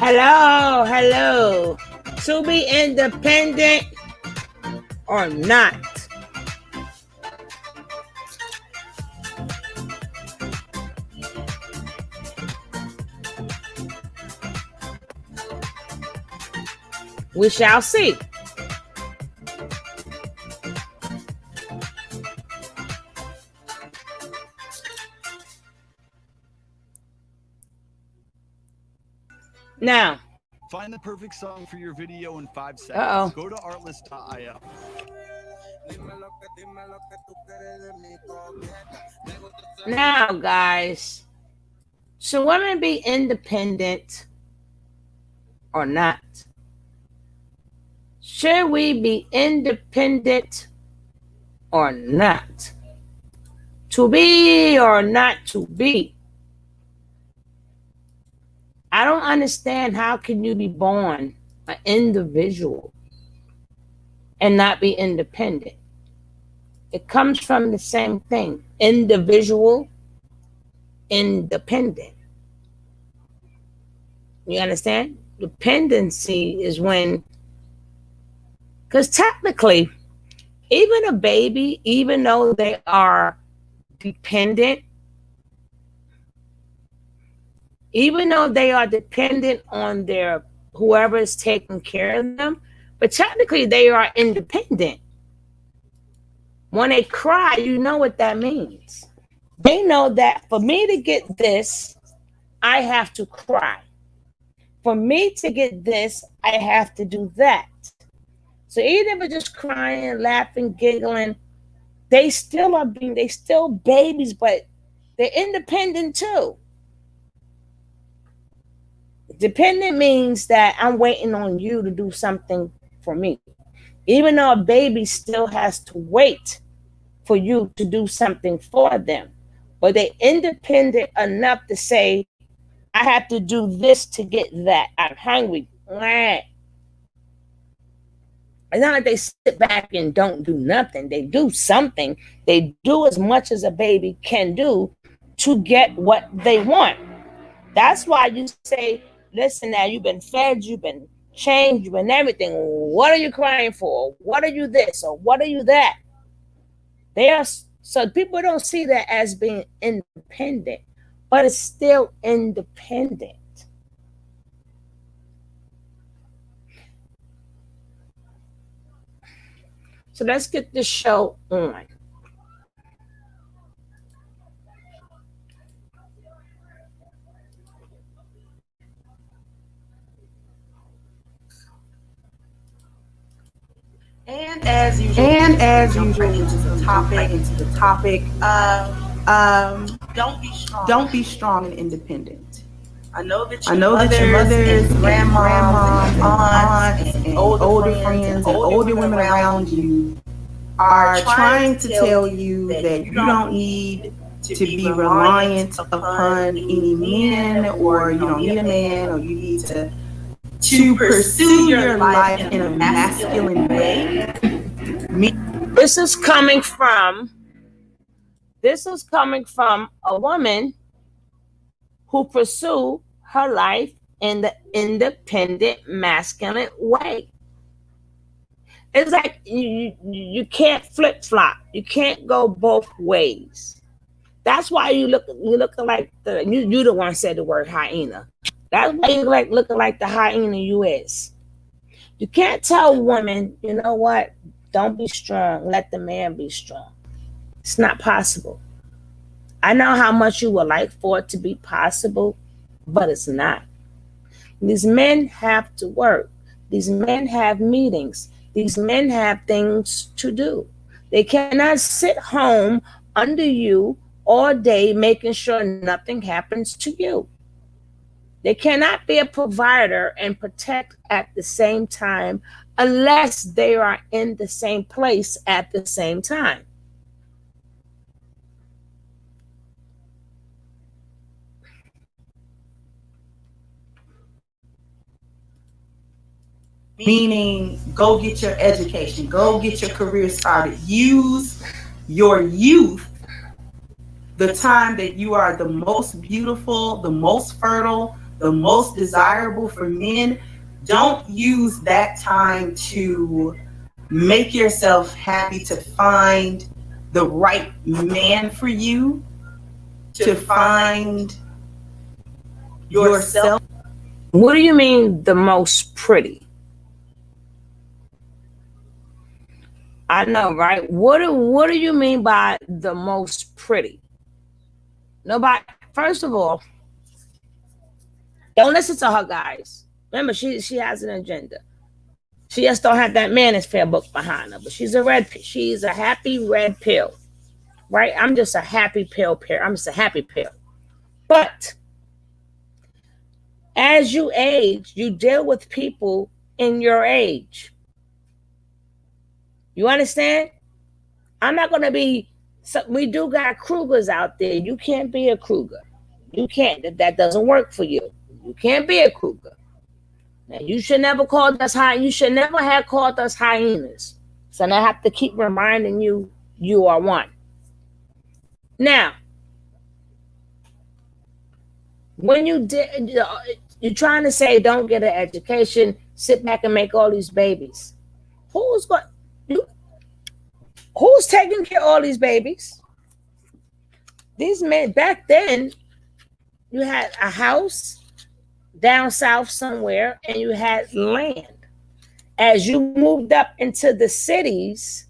Hello, hello. To be independent or not? We shall see. Now, find the perfect song for your video in 5 seconds. Go to artlist.io. Now, guys, should women be independent or not? Should we be independent or not? To be or not to be? I don't understand how can you be born an individual and not be independent. It comes from the same thing. Individual, independent. You understand? Dependency is when, because technically, even a baby, even though they are dependent, even though they are dependent on their whoever is taking care of them, but technically they are independent. When they cry, you know what that means. They know that for me to get this, I have to cry. For me to get this, I have to do that. So even if it's just crying, laughing, giggling, they still babies, but they're independent too. Dependent means that I'm waiting on you to do something for me. Even though a baby still has to wait for you to do something for them. But they're independent enough to say, I have to do this to get that. I'm hungry. It's not like they sit back and don't do nothing. They do something. They do as much as a baby can do to get what they want. That's why you say, listen now, you've been fed, you've been changed, you've been everything. What are you crying for? What are you this or what are you that? So people don't see that as being independent, but it's still independent. So let's get this show on. And as usual, which is a topic into the topic. Don't be strong and independent. I know that your mothers, grandmoms, aunts, and older friends, and older women around you are trying to tell you that you don't need to be reliant upon any men, or you don't need a man, or you need to pursue your life in a masculine way. This is coming from a woman who pursue her life in the independent masculine way. It's like you can't flip-flop. You can't go both ways. That's why you looking like you the one said the word hyena. That's why you looking like the hyena you is. You can't tell women, you know what? Don't be strong. Let the man be strong. It's not possible. I know how much you would like for it to be possible, but it's not. These men have to work. These men have meetings. These men have things to do. They cannot sit home under you all day making sure nothing happens to you. They cannot be a provider and protect at the same time unless they are in the same place at the same time. Meaning, go get your education, go get your career started. Use your youth, the time that you are the most beautiful, the most fertile, the most desirable for men, don't use that time to make yourself happy, to find the right man for you, to find yourself. What do you mean the most pretty? I know, right? What do you mean by the most pretty? Nobody. First of all, don't listen to her, guys. Remember, she has an agenda. She just don't have that manosphere book behind her, but she's a happy red pill, right? I'm just a happy pill. I'm just a happy pill. But as you age, you deal with people in your age. You understand? I'm not going to be, we do got Krugers out there. You can't be a Kruger. You can't. That doesn't work for you. You can't be a Kruger. Now, you should never call us you should never have called us hyenas. So now I have to keep reminding you, you are one. Now, when you're trying to say don't get an education, sit back and make all these babies. Who's taking care of all these babies? These men, back then, you had a house down south somewhere and you had land. As you moved up into the cities,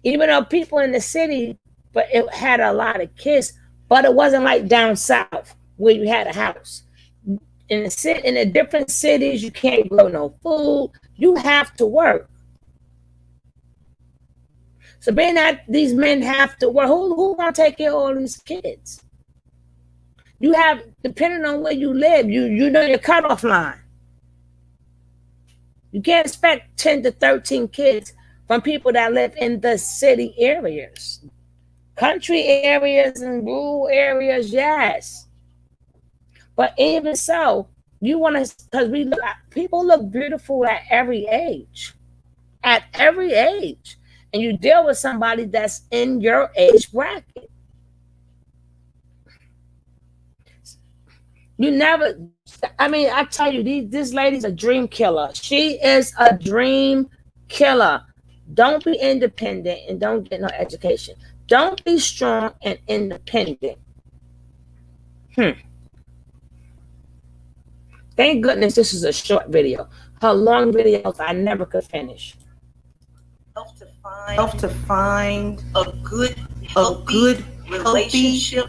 even though people in the city, but it had a lot of kids, but it wasn't like down south where you had a house. In the different cities, you can't grow no food. You have to work. So being that these men have to work, who gonna take care of all these kids? You have, depending on where you live, you know your cutoff line. You can't expect 10 to 13 kids from people that live in the city areas. Country areas and rural areas, yes. But even so, you want to, because people look beautiful at every age. At every age. And you deal with somebody that's in your age bracket. You never, I mean, I tell you, this lady's a dream killer. She is a dream killer. Don't be independent and don't get no education. Don't be strong and independent. Thank goodness this is a short video. Her long videos I never could finish. To find a good relationship,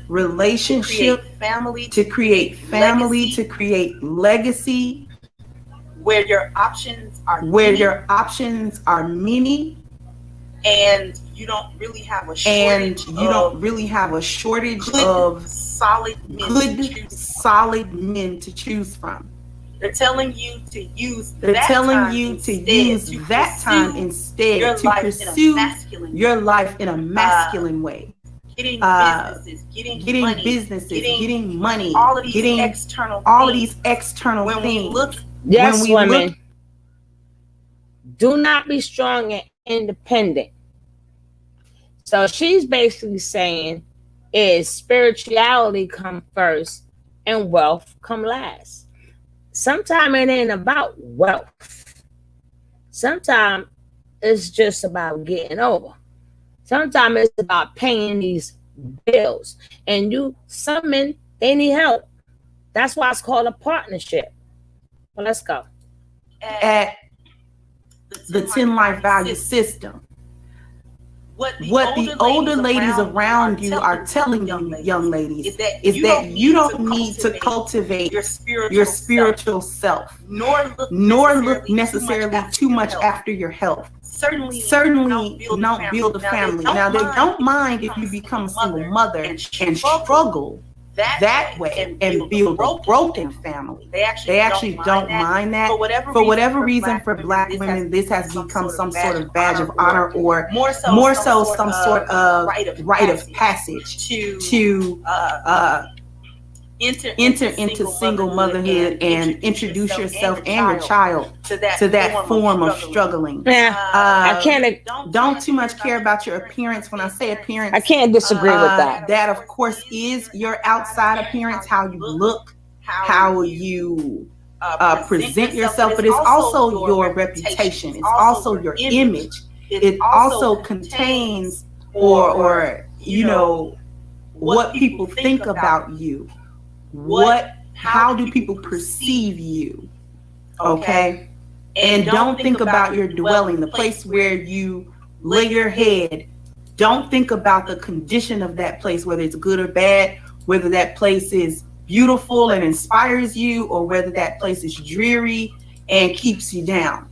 to create family, to create legacy, where your options are many, and you don't really have a shortage of solid men to choose from. They're telling you to use that time instead to pursue your life in a masculine way. Getting businesses, getting money, all of these external things. Yes, women. Do not be strong and independent. So she's basically saying is spirituality come first and wealth come last. Sometimes it ain't about wealth. Sometimes it's just about getting over. Sometimes it's about paying these bills. And some men, they need help. That's why it's called a partnership. Well, let's go. At the 10 life value system, what the older ladies around you are telling you, young ladies, is that you don't need to cultivate your spiritual self, nor look necessarily too much after your health. Certainly don't build a family. Now, they don't mind if you become a single mother and struggle that way and build a broken family. They actually don't mind that. For whatever reason, for Black women, this has become some sort of badge of honor, or more so some sort of rite of passage to enter into single motherhood and introduce yourself and your child to that form of struggling. I can't. Don't too much care about your appearance. When I say appearance, I can't disagree with that. That, of course, is your outside appearance, how you look, how you present yourself, but it's also your reputation. It's also your image. It also contains or you know, what people think about you. How do people perceive you? Okay? And don't think about your dwelling, the place where you lay your head. Don't think about the condition of that place, whether it's good or bad, whether that place is beautiful and inspires you, or whether that place is dreary and keeps you down.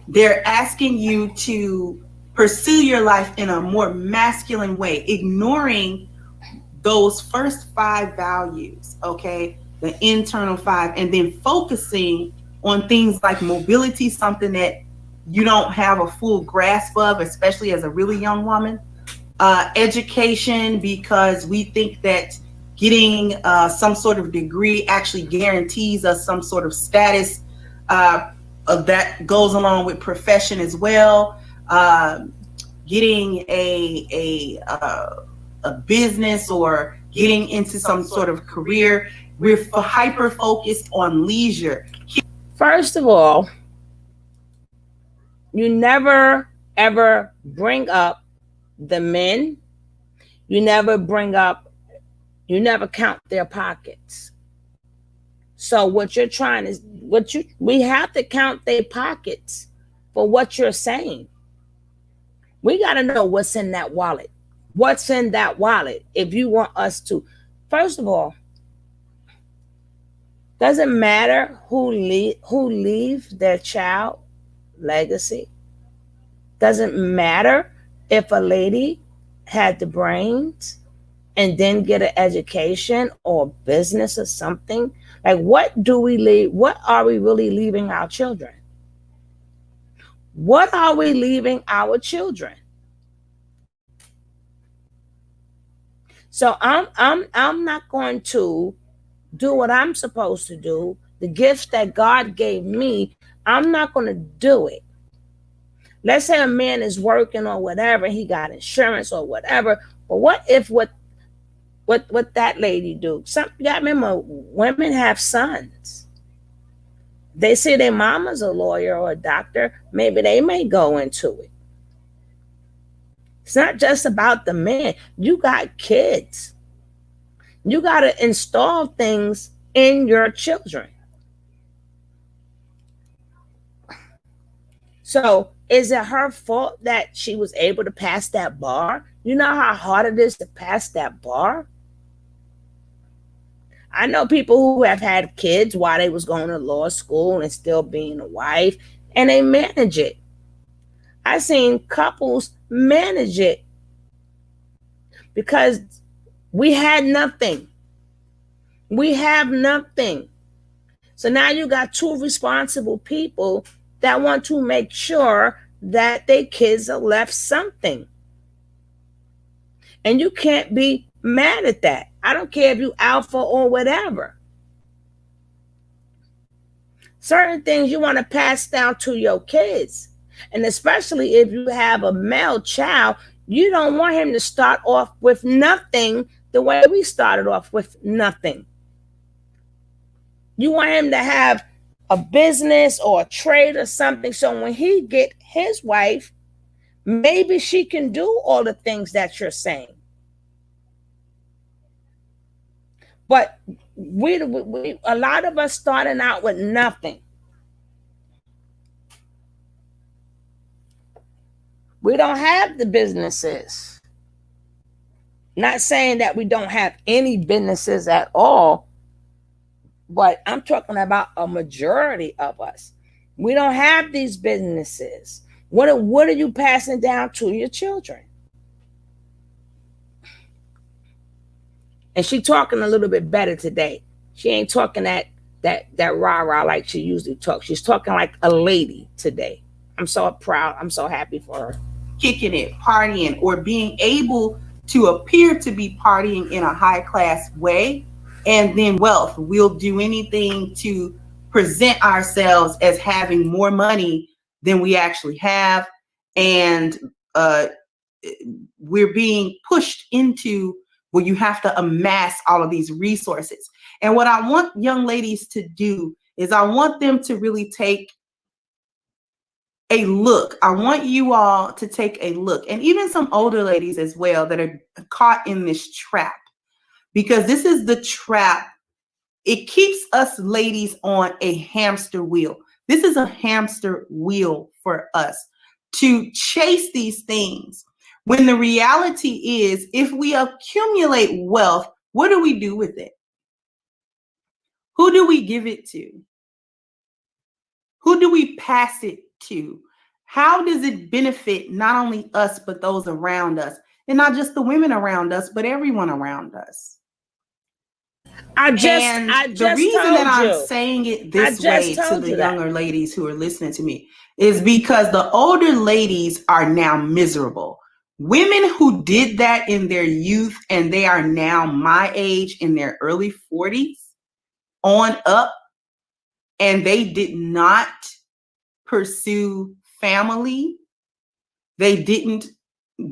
They're asking you to pursue your life in a more masculine way, ignoring those first 5 values, okay? The internal 5, and then focusing on things like mobility, something that you don't have a full grasp of, especially as a really young woman. Education, because we think that getting some sort of degree actually guarantees us some sort of status that goes along with profession as well. Getting a business or getting into some sort of career. We're hyper focused on leisure. First of all, you never ever bring up the men. You never count their pockets. So what you're trying is we have to count their pockets for what you're saying. We got to know what's in that wallet. What's in that wallet if you want us to. First of all, doesn't matter who leaves their child legacy. Doesn't matter if a lady had the brains and then get an education or business or something. Like, what do we leave? What are we really leaving our children? What are we leaving our children? So I'm not going to do what I'm supposed to do. The gifts that God gave me, I'm not going to do it. Let's say a man is working or whatever, he got insurance or whatever. But what if what that lady do? You got to remember, women have sons. They say their mama's a lawyer or a doctor. Maybe they may go into it. It's not just about the man. You got kids. You got to install things in your children. So is it her fault that she was able to pass that bar? You know how hard it is to pass that bar? I know people who have had kids while they was going to law school and still being a wife, and they manage it. I've seen couples manage it because we had nothing. We have nothing. So now you got 2 responsible people that want to make sure that their kids are left something. And you can't be mad at that. I don't care if you alpha or whatever. Certain things you want to pass down to your kids. And especially if you have a male child, you don't want him to start off with nothing the way we started off with nothing. You want him to have a business or a trade or something, so when he get his wife, maybe she can do all the things that you're saying. But we a lot of us starting out with nothing. We don't have the businesses. Not saying that we don't have any businesses at all, but I'm talking about a majority of us. We don't have these businesses. What are you passing down to your children? And she talking a little bit better today. She ain't talking that rah-rah like she usually talks. She's talking like a lady today. I'm so proud. I'm so happy for her. Kicking it, partying, or being able to appear to be partying in a high-class way, and then wealth. We'll do anything to present ourselves as having more money than we actually have, and we're being pushed into where you have to amass all of these resources. And what I want young ladies to do is I want them to really take a look. I want you all to take a look, and even some older ladies as well that are caught in this trap, because this is the trap. It keeps us ladies on a hamster wheel. This is a hamster wheel for us to chase these things. When the reality is, if we accumulate wealth, what do we do with it? Who do we give it to? Who do we pass it to? How does it benefit not only us, but those around us? And not just the women around us, but everyone around us. The reason that I'm saying it this way to the younger ladies who are listening to me is because the older ladies are now miserable. Women who did that in their youth and they are now my age in their early 40s on up, and they did not pursue family. They didn't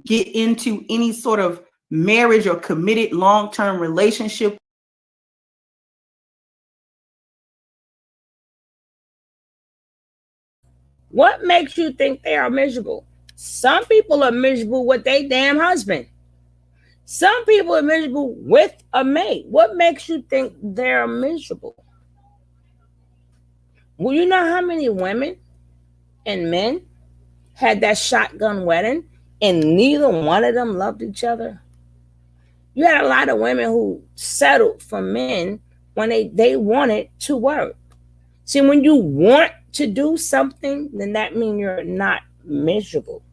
get into any sort of marriage or committed long-term relationship. What makes you think they are miserable? Some people are miserable with their damn husband. Some people are miserable with a mate. What makes you think they're miserable? Well, you know how many women and men had that shotgun wedding and neither one of them loved each other? You had a lot of women who settled for men when they wanted to work. See, when you want to do something, then that means you're not miserable.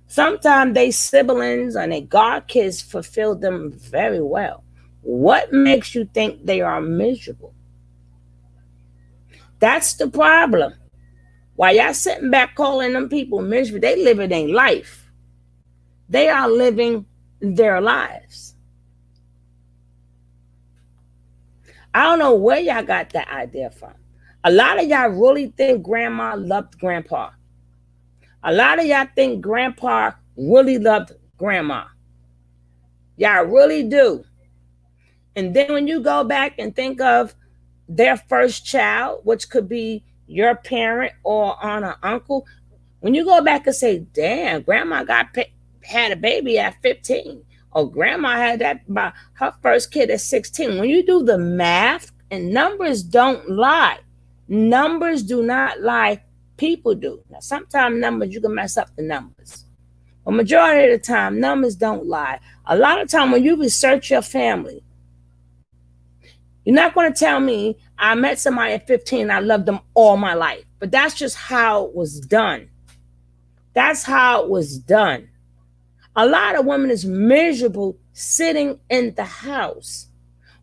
Sometimes they siblings and they godkids fulfill them very well. What makes you think they are miserable? That's the problem. While y'all sitting back calling them people miserable, they living their life. They are living their lives. I don't know where y'all got that idea from. A lot of y'all really think grandma loved grandpa. A lot of y'all think grandpa really loved grandma. Y'all really do. And then when you go back and think of their first child, which could be your parent or aunt or uncle, when you go back and say, damn, grandma had a baby at 15, or grandma had her first kid at 16. When you do the math, and numbers don't lie. Numbers do not lie. People do. Now, sometimes numbers, you can mess up the numbers. But majority of the time, numbers don't lie. A lot of time when you research your family, you're not going to tell me I met somebody at 15, I loved them all my life. But that's just how it was done. That's how it was done. A lot of women is miserable sitting in the house,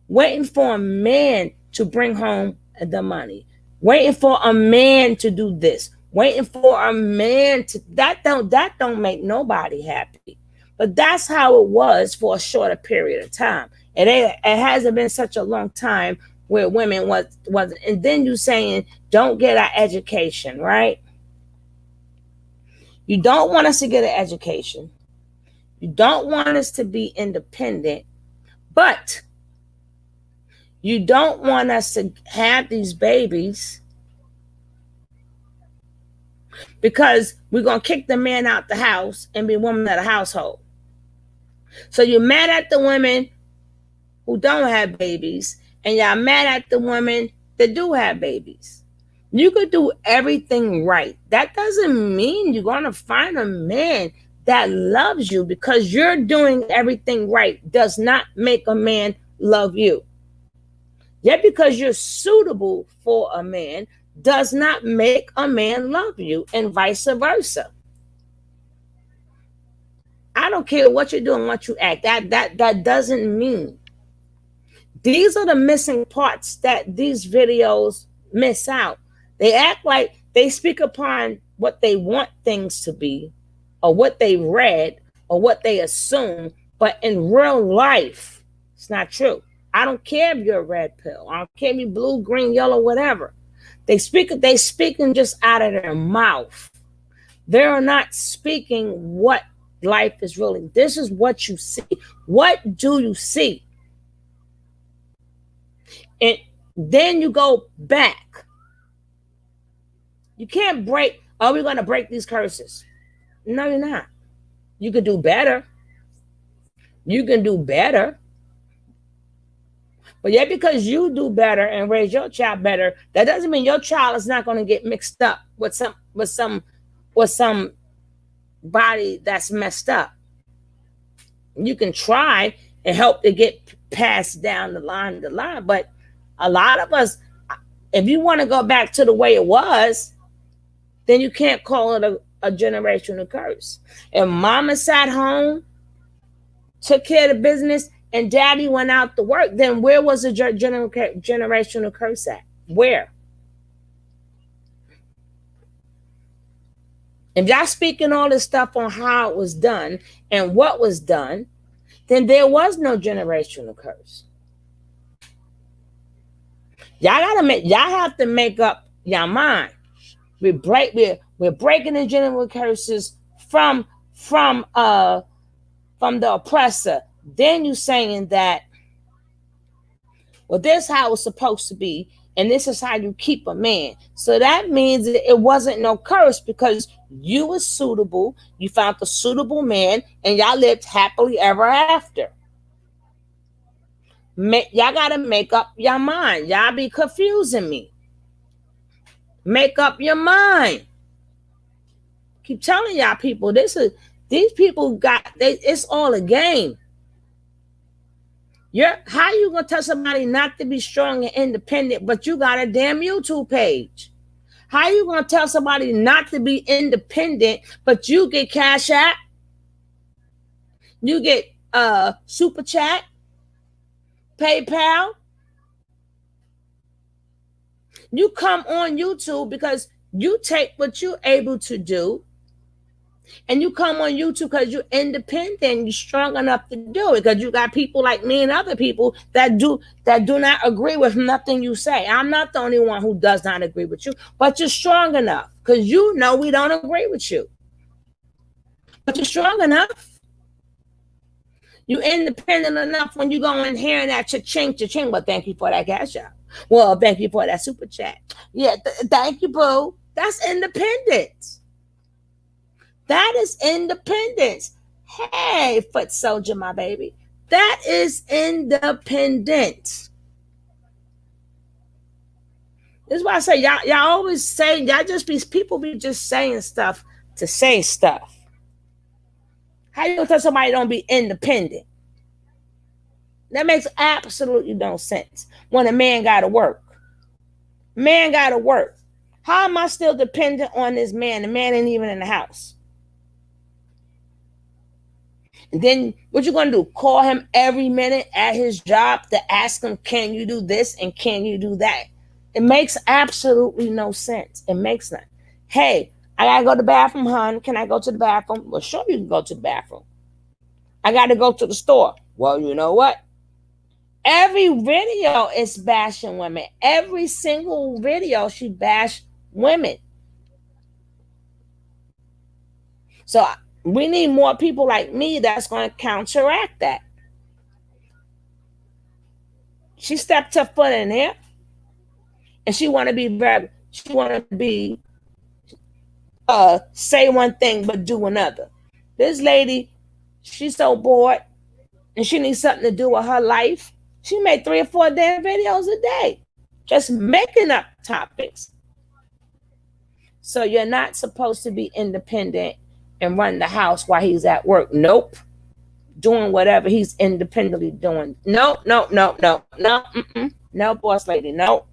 waiting for a man to bring home the money, waiting for a man to do this, waiting for a man to that don't make nobody happy. But that's how it was for a shorter period of time. It hasn't been such a long time where women was and then you saying don't get our education, right? You don't want us to get an education. You don't want us to be independent, but you don't want us to have these babies because we're going to kick the man out the house and be woman of the household. So you're mad at the women who don't have babies, and y'all mad at the women that do have babies. You could do everything right. That doesn't mean you're going to find a man that loves you. Because you're doing everything right does not make a man love you. Yet because you're suitable for a man does not make a man love you, and vice versa. I don't care what you're doing, what you act. That doesn't mean. These are the missing parts that these videos miss out. They act like they speak upon what they want things to be, or what they read, or what they assume, but in real life, it's not true. I don't care if you're a red pill. I don't care if you're blue, green, yellow, whatever. They speaking just out of their mouth. They're not speaking what life is really. This is what you see. What do you see? And then you go back. You can't break, are we going to break these curses? No, you're not. You can do better. You can do better. But yeah, because you do better and raise your child better, that doesn't mean your child is not going to get mixed up with some body that's messed up. You can try and help to get passed down the line, but a lot of us, if you want to go back to the way it was, then you can't call it a generational curse. If mama sat home, took care of the business, and daddy went out to work, then where was the generational curse at? Where? If y'all speaking all this stuff on how it was done and what was done, then there was no generational curse. Y'all have to make up your mind. We're breaking the generational curses from the oppressor. Then you saying that, well, this is how it's supposed to be, and this is how you keep a man. So that means it wasn't no curse because you were suitable, you found the suitable man, and y'all lived happily ever after. Y'all got to make up your mind. Y'all be confusing me. Make up your mind. Keep telling y'all people, these people it's all a game. How you gonna tell somebody not to be strong and independent, but you got a damn YouTube page? How you gonna tell somebody not to be independent, but you get Cash App, you get Super Chat, PayPal? You come on YouTube because you take what you're able to do, and you come on YouTube because you're independent and you're strong enough to do it, because you got people like me and other people that do not agree with nothing you say. I'm not the only one who does not agree with you, but you're strong enough because you know we don't agree with you. But you're strong enough. You're independent enough when you go in here and that cha-ching. Well, thank you for that Cash App. Well, thank you for that Super Chat. Yeah, thank you, boo. That's independence. That is independence. Hey, foot soldier, my baby. That is independence. This is why I say y'all always say, people be just saying stuff to say stuff. How you gonna tell somebody don't be independent? That makes absolutely no sense. When a man gotta work. Man gotta work. How am I still dependent on this man? The man ain't even in the house. And then what you gonna do? Call him every minute at his job to ask him, can you do this and can you do that? It makes absolutely no sense. It makes none. Hey, I gotta go to the bathroom, hon. Can I go to the bathroom? Well, sure, you can go to the bathroom. I gotta go to the store. Well, you know what? Every video is bashing women. Every single video, she bashed women. So we need more people like me that's going to counteract that. She stepped her foot in there, and she want to be say one thing but do another. This lady, she's so bored, and she needs something to do with her life. She made 3 or 4 damn videos a day, just making up topics. So you're not supposed to be independent and run the house while he's at work. Nope. Doing whatever he's independently doing. Nope. No, boss lady. Nope.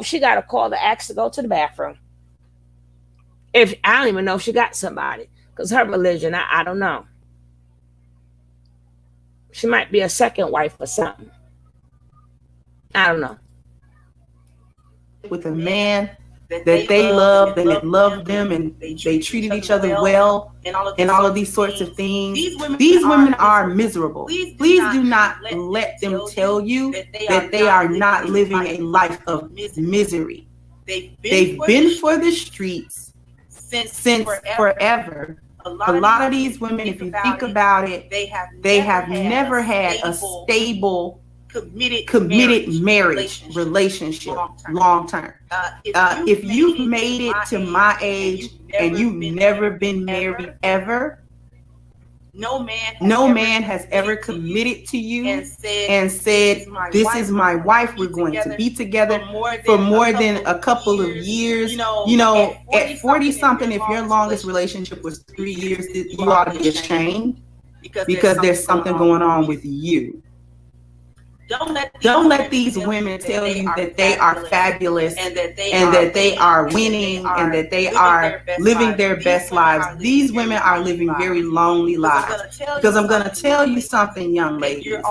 She got to call the axe to go to the bathroom. If I don't even know if she got somebody, because her religion, I don't know. She might be a second wife or something. I don't know. With a man that they loved and that loved them, and they treated each other well, and all of these sorts of things. These women are miserable. Please do not let them tell you that they are not living a life of misery. They've been for the streets since forever. A lot of these women, if you think about it, they have never had a stable, committed marriage relationship long term. If you've made it to my age and you've never been married ever, no man has ever committed to you and said, this is my wife, we're going to be together for more than a couple of years. You know, at 40 something, if your longest relationship was 3 years, you ought to be ashamed because there's something going on with you. Don't let these women tell you that they are fabulous and that they are winning and that they are living their best lives. These women are living very lonely lives. Because I'm going to tell you something, young ladies,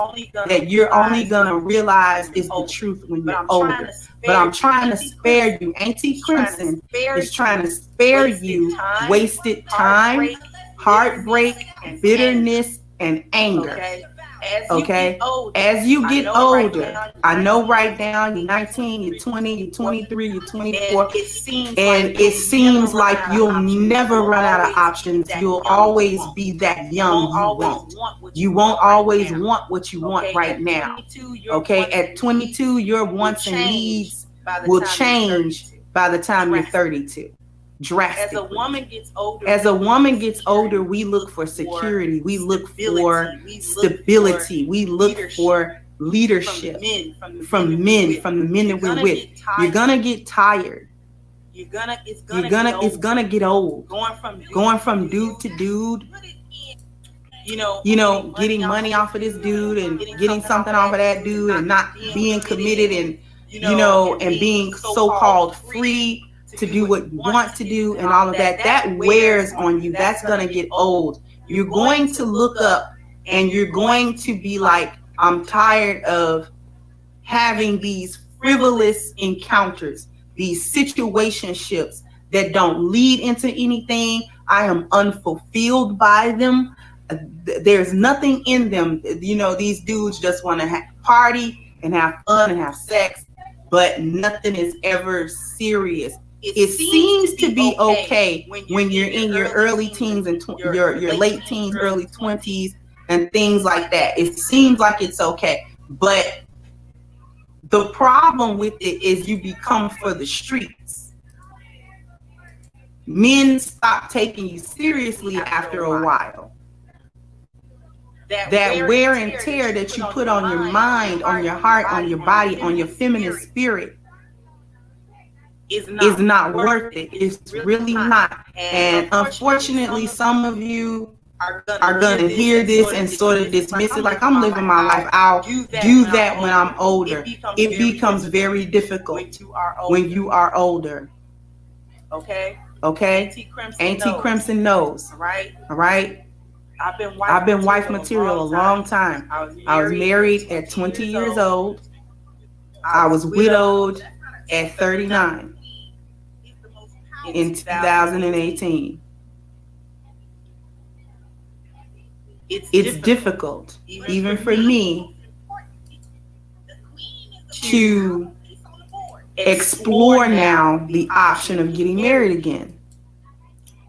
that you're only going to realize is the truth when you're older. But I'm trying to spare you. Auntie Crimson is trying to spare you wasted time, heartbreak, bitterness, and anger. Okay, as you get older, I know right now you're 19, you're 20, you're 23, you're 24, and it seems like you'll never run out of options. You'll always be that young you want. You won't always want what you want right now. Okay, at 22, your wants and needs will change by the time you're 32. Drastically. As a woman gets older, we look for security, we look for stability, we look for leadership from the men that we're with. You're gonna get tired. It's gonna get old. Going from dude to dude. You know, getting money off of this dude and getting something off of that dude and not being committed and and being so-called free to do what you want to do and all of that wears on you. That's going to get old. You're going to look up and you're going to be like, I'm tired of having these frivolous encounters, these situationships that don't lead into anything. I am unfulfilled by them. There's nothing in them. You know, these dudes just want to party and have fun and have sex, but nothing is ever serious. It seems to be okay when you're in your early teens and your late teens, early 20s and things like that. It seems like it's okay. But the problem with it is you become for the streets. Men stop taking you seriously after a while. That wear and tear that you put on your mind, on your heart, on your body, on your feminine spirit is not worth it. It's really not. And unfortunately, some of you are going to hear this and sort of dismiss it like, I'm living my life. I'll do that when I'm older. It becomes very difficult when you are older. Okay? Auntie Crimson knows. All right? I've been wife material a long time. I was married at 20 years old. I was widowed at 39 in 2018. It's difficult, even for me, to explore now the option of getting married again.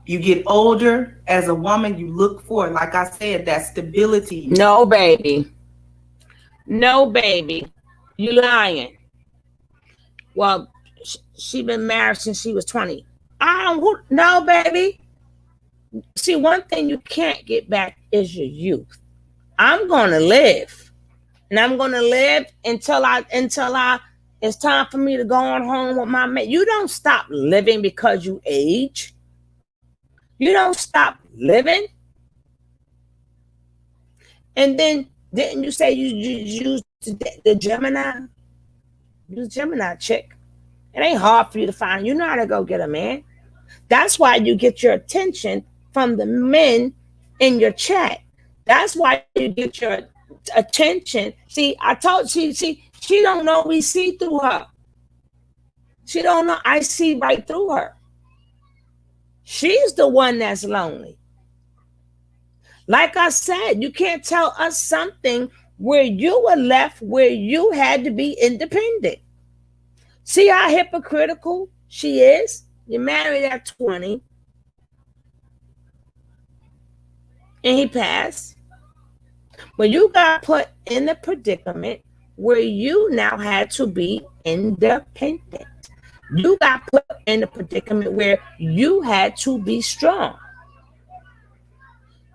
You get older as a woman, you look for, like I said, that stability. No, baby. You lying. Well, she been married since she was 20. No, baby. See, one thing you can't get back is your youth. I'm gonna live, and I'm gonna live until it's time for me to go on home with my man. You don't stop living because you age. You don't stop living. And then didn't you say you used the Gemini? Use Gemini chick. It ain't hard for you to find. You know how to go get a man. That's why you get your attention from the men in your chat. That's why you get your attention. See, I told she don't know we see through her. She don't know I see right through her. She's the one that's lonely. Like I said, you can't tell us something where you were left, where you had to be independent. See how hypocritical she is? You're married at 20. and he passed. But you got put in the predicament where you now had to be independent. You got put in the predicament where you had to be strong.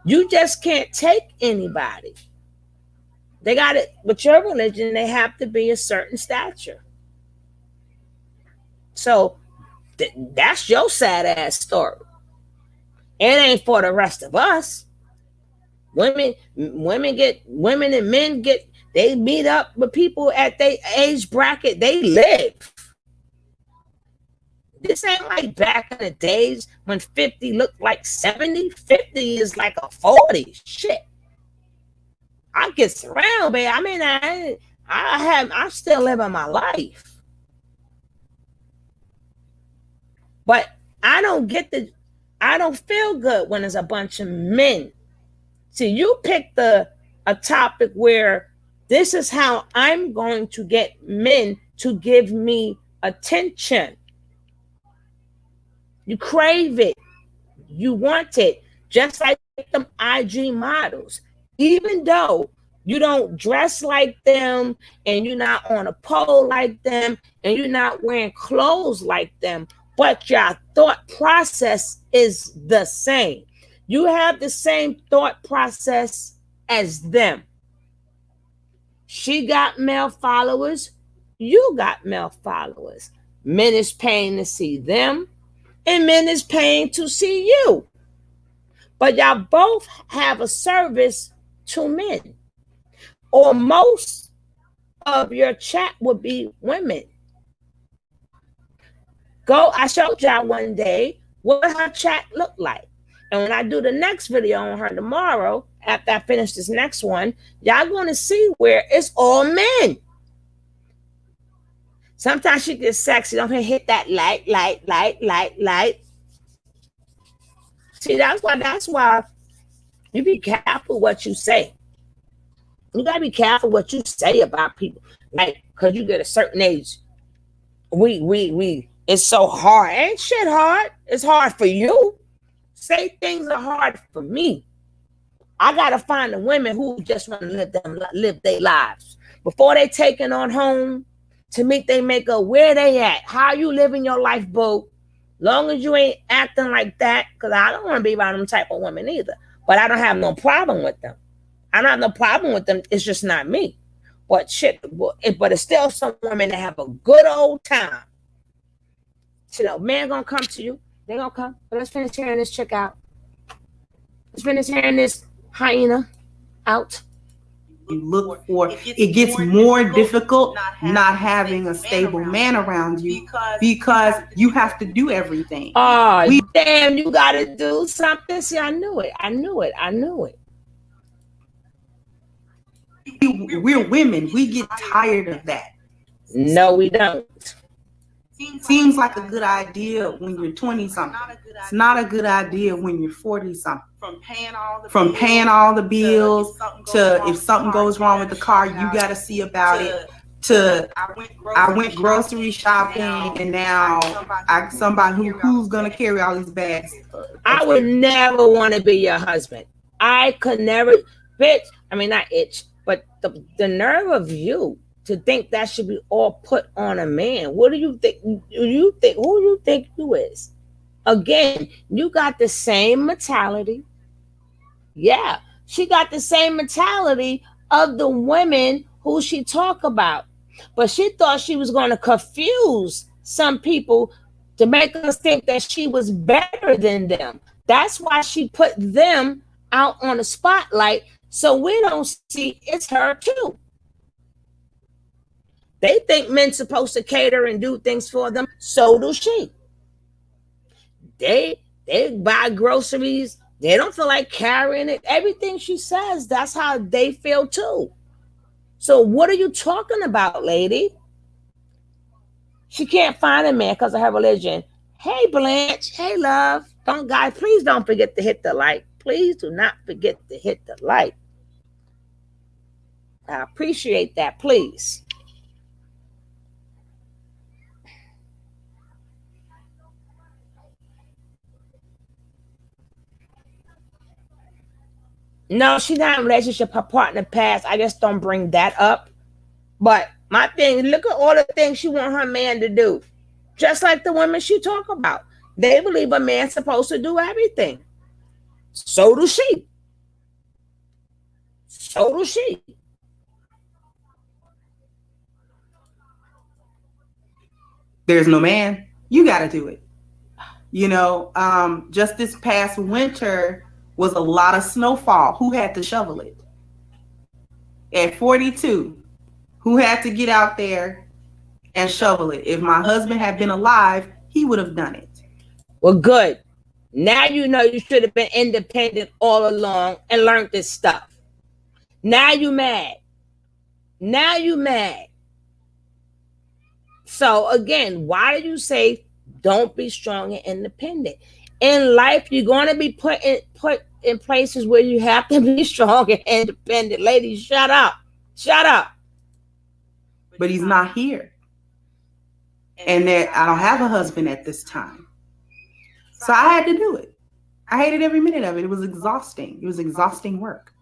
You just can't take anybody. They got it with your religion, they have to be a certain stature. So that's your sad ass story. It ain't for the rest of us. Women and men get, they meet up with people at their age bracket, they live. This ain't like back in the days when 50 looked like 70. 50 is like a 40. Shit. I get around, babe. I mean, I'm still living my life. But I don't feel good when there's a bunch of men. See, you picked a topic where this is how I'm going to get men to give me attention. You crave it. You want it. Just like them IG models. Even though you don't dress like them and you're not on a pole like them and you're not wearing clothes like them, but your thought process is the same. You have the same thought process as them. She got male followers. You got male followers. Men is paying to see them, and men is paying to see you. But y'all both have a service to men. Or most of your chat would be women. I showed y'all one day what her chat looked like. And when I do the next video on her tomorrow, after I finish this next one, y'all going to see where it's all men. Sometimes she gets sexy. Don't hit that light. See, that's why you be careful what you say. You gotta be careful what you say about people. Like, cause you get a certain age. It's so hard. Ain't shit hard. It's hard for you. Say things are hard for me. I gotta find the women who just want to live their lives before they taking on home to meet they maker. Where they at? How you living your life, boo? Long as you ain't acting like that, because I don't want to be around them type of women either. But I don't have no problem with them. I don't have no problem with them. It's just not me. But shit, but it's still some women that have a good old time. So, man gonna come to you. They gonna come. But let's finish hearing this chick out. Let's finish hearing this hyena out. You look for, it gets more difficult not having a stable man around you because you have to do everything. Oh, damn, you gotta do something. See, I knew it. We're women. We get tired of that. No, we don't. Seems like a good idea when you're 20-something. It's not a good idea when you're 40-something. From paying all the bills to if something goes wrong with the car, you got to see about it. To I went grocery shopping and now somebody who's gonna carry all these bags. I would never want to be your husband. I could never, bitch. I mean, not itch, but the nerve of you to think that should be all put on a man. What do you think? Who do you think you is? Again, you got the same mentality. Yeah, she got the same mentality of the women who she talk about. But she thought she was going to confuse some people to make us think that she was better than them. That's why she put them out on the spotlight so we don't see it's her too. They think men's supposed to cater and do things for them. So do she. They buy groceries. They don't feel like carrying it. Everything she says, that's how they feel too. So what are you talking about, lady? She can't find a man because of her religion. Hey, Blanche. Hey, love. Please don't forget to hit the like. Please do not forget to hit the like. I appreciate that, please. No, she's not in a relationship. Her partner passed. I just don't bring that up. But my thing, look at all the things she want her man to do. Just like the women she talk about. They believe a man's supposed to do everything. So do she. So do she. There's no man. You got to do it. You know, just this past winter was a lot of snowfall. Who had to shovel it? At 42, who had to get out there and shovel it? If my husband had been alive, he would have done it. Well, good. Now you know you should have been independent all along and learned this stuff. Now you mad. Now you mad. So again, why do you say don't be strong and independent? In life, you're going to be put in places where you have to be strong and independent. Ladies, shut up. Shut up. But he's not here. And that I don't have a husband at this time. So I had to do it. I hated every minute of it. It was exhausting. It was exhausting work.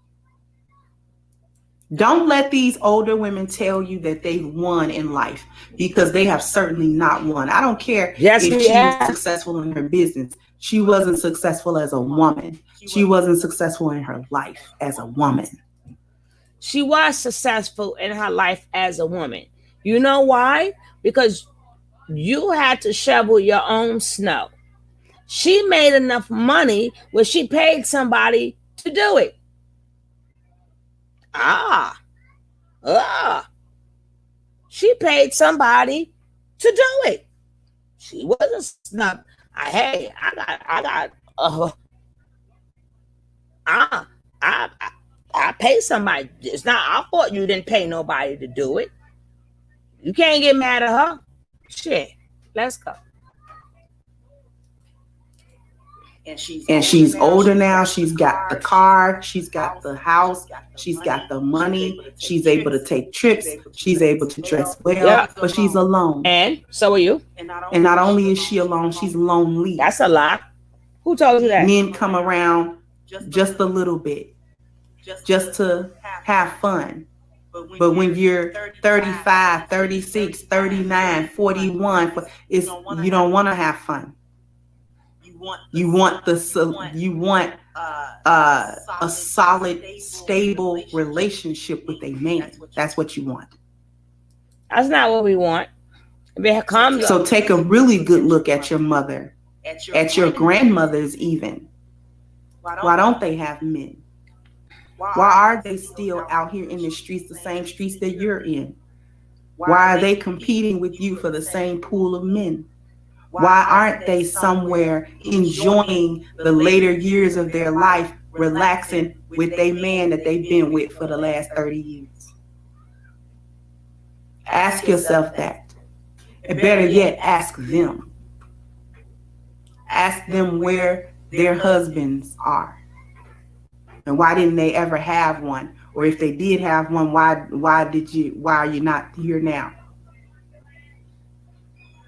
Don't let these older women tell you that they've won in life, because they have certainly not won. I don't care if she was successful in her business. She wasn't successful as a woman. She wasn't successful in her life as a woman. She was successful in her life as a woman. You know why? Because you had to shovel your own snow. She made enough money where she paid somebody to do it. She paid somebody to do it. She wasn't snub. I pay somebody. It's not our fault you didn't pay nobody to do it. You can't get mad at her. Shit. Let's go. And she's older now. She's got the car. She's got the house. She's got the money. She's able to take trips. She's able to dress well. But she's alone. And so are you. And not only is she alone, she's lonely. That's a lot. Who told you that? Men come around just a little bit, just to have fun. But when you're 35, 36, 39, 41, you don't want to have fun. You want a solid, stable relationship with a man. That's what you want. That's not what we want. So take a really good look at your mother, at your grandmothers even. Why don't they have men? Why are they still out here in the streets, the same streets that you're in? Why are they competing with you for the same pool of men? Why aren't they somewhere enjoying the later years of their life, relaxing with a man that they've been with for the last 30 years? Ask yourself that. And better yet, ask them. Ask them where their husbands are. And why didn't they ever have one? Or if they did have one, why are you not here now?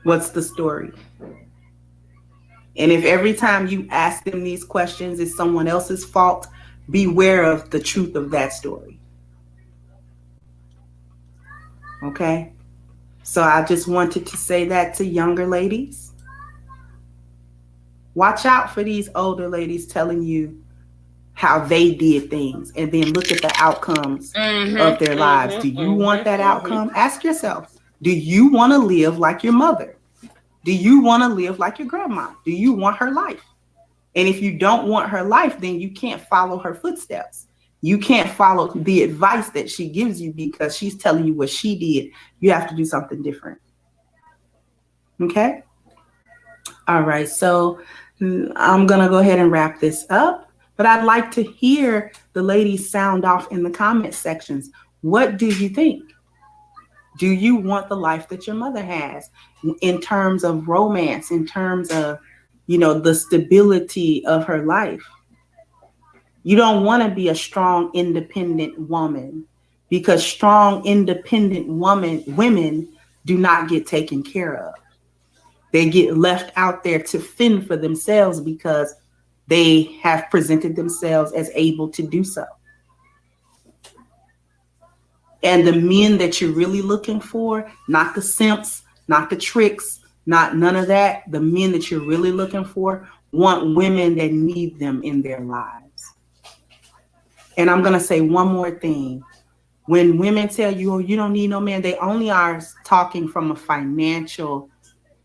What's the story? And if every time you ask them these questions is someone else's fault, beware of the truth of that story. Okay? So I just wanted to say that to younger ladies. Watch out for these older ladies telling you how they did things, and then look at the outcomes of their lives. Do you want that outcome? Ask yourself, do you want to live like your mother? Do you want to live like your grandma? Do you want her life? And if you don't want her life, then you can't follow her footsteps. You can't follow the advice that she gives you because she's telling you what she did. You have to do something different. Okay? All right. So I'm going to go ahead and wrap this up. But I'd like to hear the ladies sound off in the comment sections. What do you think? Do you want the life that your mother has in terms of romance, in terms of, the stability of her life? You don't want to be a strong, independent woman, because strong, independent women do not get taken care of. They get left out there to fend for themselves because they have presented themselves as able to do so. And the men that you're really looking for, not the simps, not the tricks, not none of that, the men that you're really looking for want women that need them in their lives. And I'm going to say one more thing. When women tell you, oh, you don't need no man, they only are talking from a financial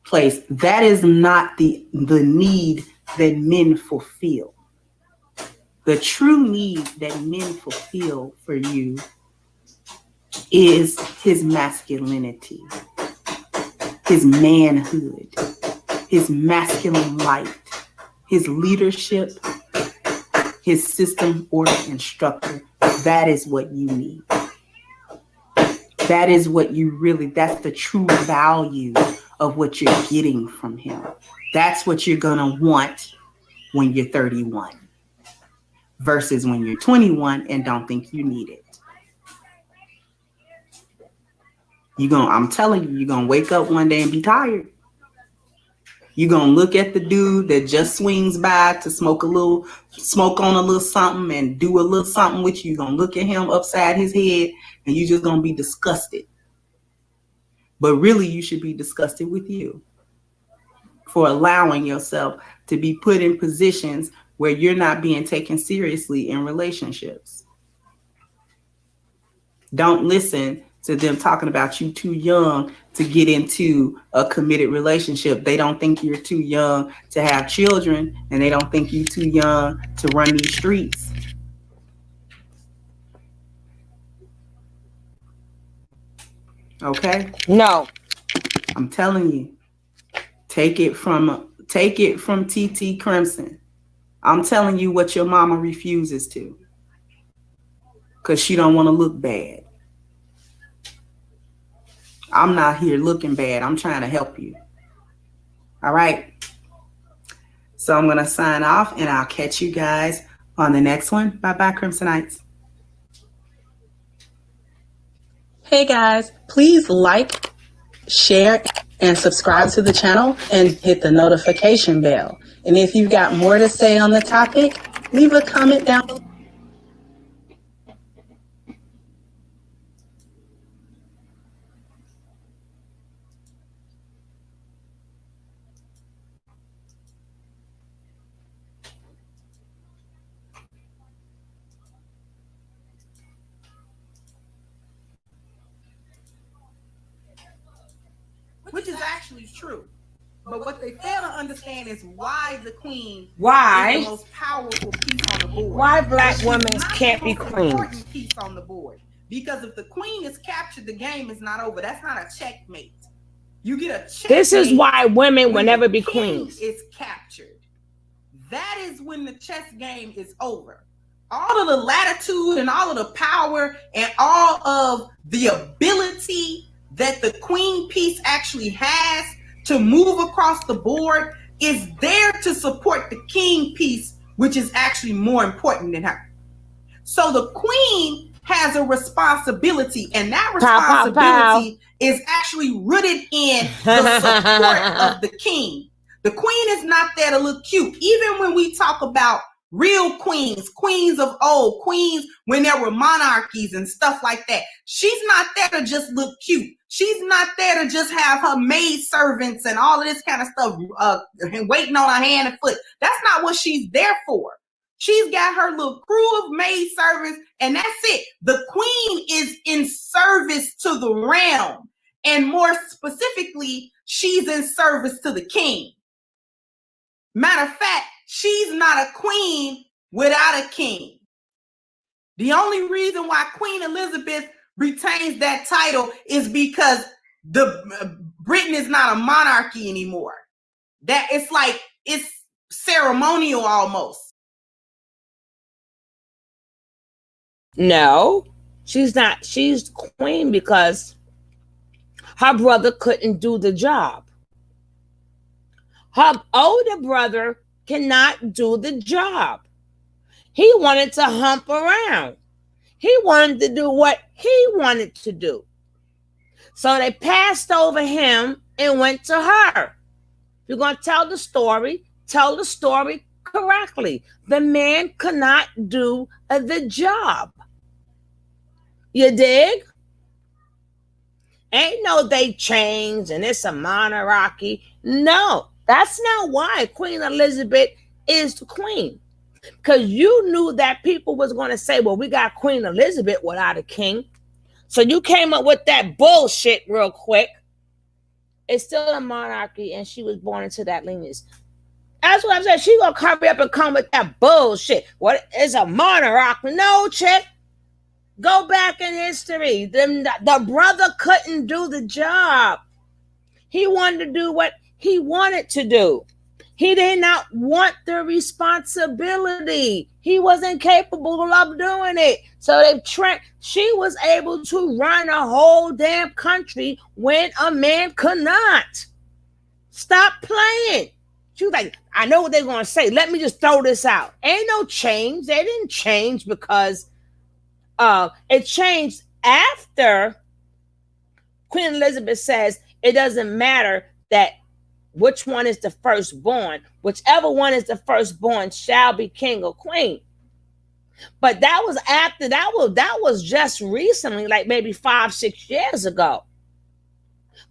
place. That is not the need that men fulfill. The true need that men fulfill for you is his masculinity, his manhood, his masculine light, his leadership, his system, order, and structure. That is what you need. That is what you really, that's the true value of what you're getting from him. That's what you're going to want when you're 31 versus when you're 21 and don't think you need it. I'm telling you, you're going to wake up one day and be tired. You're going to look at the dude that just swings by to smoke on a little something and do a little something with you. You're going to look at him upside his head and you're just going to be disgusted. But really, you should be disgusted with you for allowing yourself to be put in positions where you're not being taken seriously in relationships. Don't listen to them talking about you too young to get into a committed relationship. They don't think you're too young to have children, and they don't think you're too young to run these streets. Okay? No. I'm telling you. Take it from TT Crimson. I'm telling you what your mama refuses to. Because she don't want to look bad. I'm not here looking bad. I'm trying to help you. All right. So I'm going to sign off and I'll catch you guys on the next one. Bye-bye, Crimsonites. Hey guys, please like, share, and subscribe to the channel and hit the notification bell. And if you've got more to say on the topic, leave a comment down below. Which is actually true. But what they fail to understand is why the queen is the most powerful piece on the board. Why black women can't be queens. Important piece on the board. Because if the queen is captured, the game is not over. That's not a checkmate. You get a checkmate. This is why women will never be queens. Is captured. That is when the chess game is over. All of the latitude and all of the power and all of the ability that the queen piece actually has to move across the board is there to support the king piece, which is actually more important than her. So the queen has a responsibility, and that responsibility is actually rooted in the support of the king. The queen is not there to look cute. Even when we talk about real queens, queens of old, queens when there were monarchies and stuff like that, she's not there to just look cute. She's not there to just have her maid servants and all of this kind of stuff waiting on her hand and foot. That's not what she's there for. She's got her little crew of maid servants, and that's it. The queen is in service to the realm, and more specifically, she's in service to the king. Matter of fact, she's not a queen without a king. The only reason why Queen Elizabeth retains that title is because Britain is not a monarchy anymore. That it's ceremonial almost. No, she's not. She's queen because her brother couldn't do the job. Her older brother cannot do the job. He wanted to hump around. He wanted to do what he wanted to do. So they passed over him and went to her. If you're going to tell the story correctly. The man cannot do the job. You dig? Ain't no they changed and it's a monarchy. No, that's not why Queen Elizabeth is the queen. Because you knew that people was going to say, well, we got Queen Elizabeth without a king. So you came up with that bullshit real quick. It's still a monarchy and she was born into that lineage. That's what I'm saying. She gonna hurry up and come with that bullshit. What is a monarchy? No, chick. Go back in history. The brother couldn't do the job. He wanted to do what he wanted to do. He did not want the responsibility. He wasn't capable of doing it. So she was able to run a whole damn country when a man could not. Stop playing. She was like, I know what they're going to say. Let me just throw this out. Ain't no change. They didn't change because it changed after Queen Elizabeth says it doesn't matter that which one is the firstborn. Whichever one is the firstborn shall be king or queen. But that was after that was just recently, like maybe 5-6 years ago.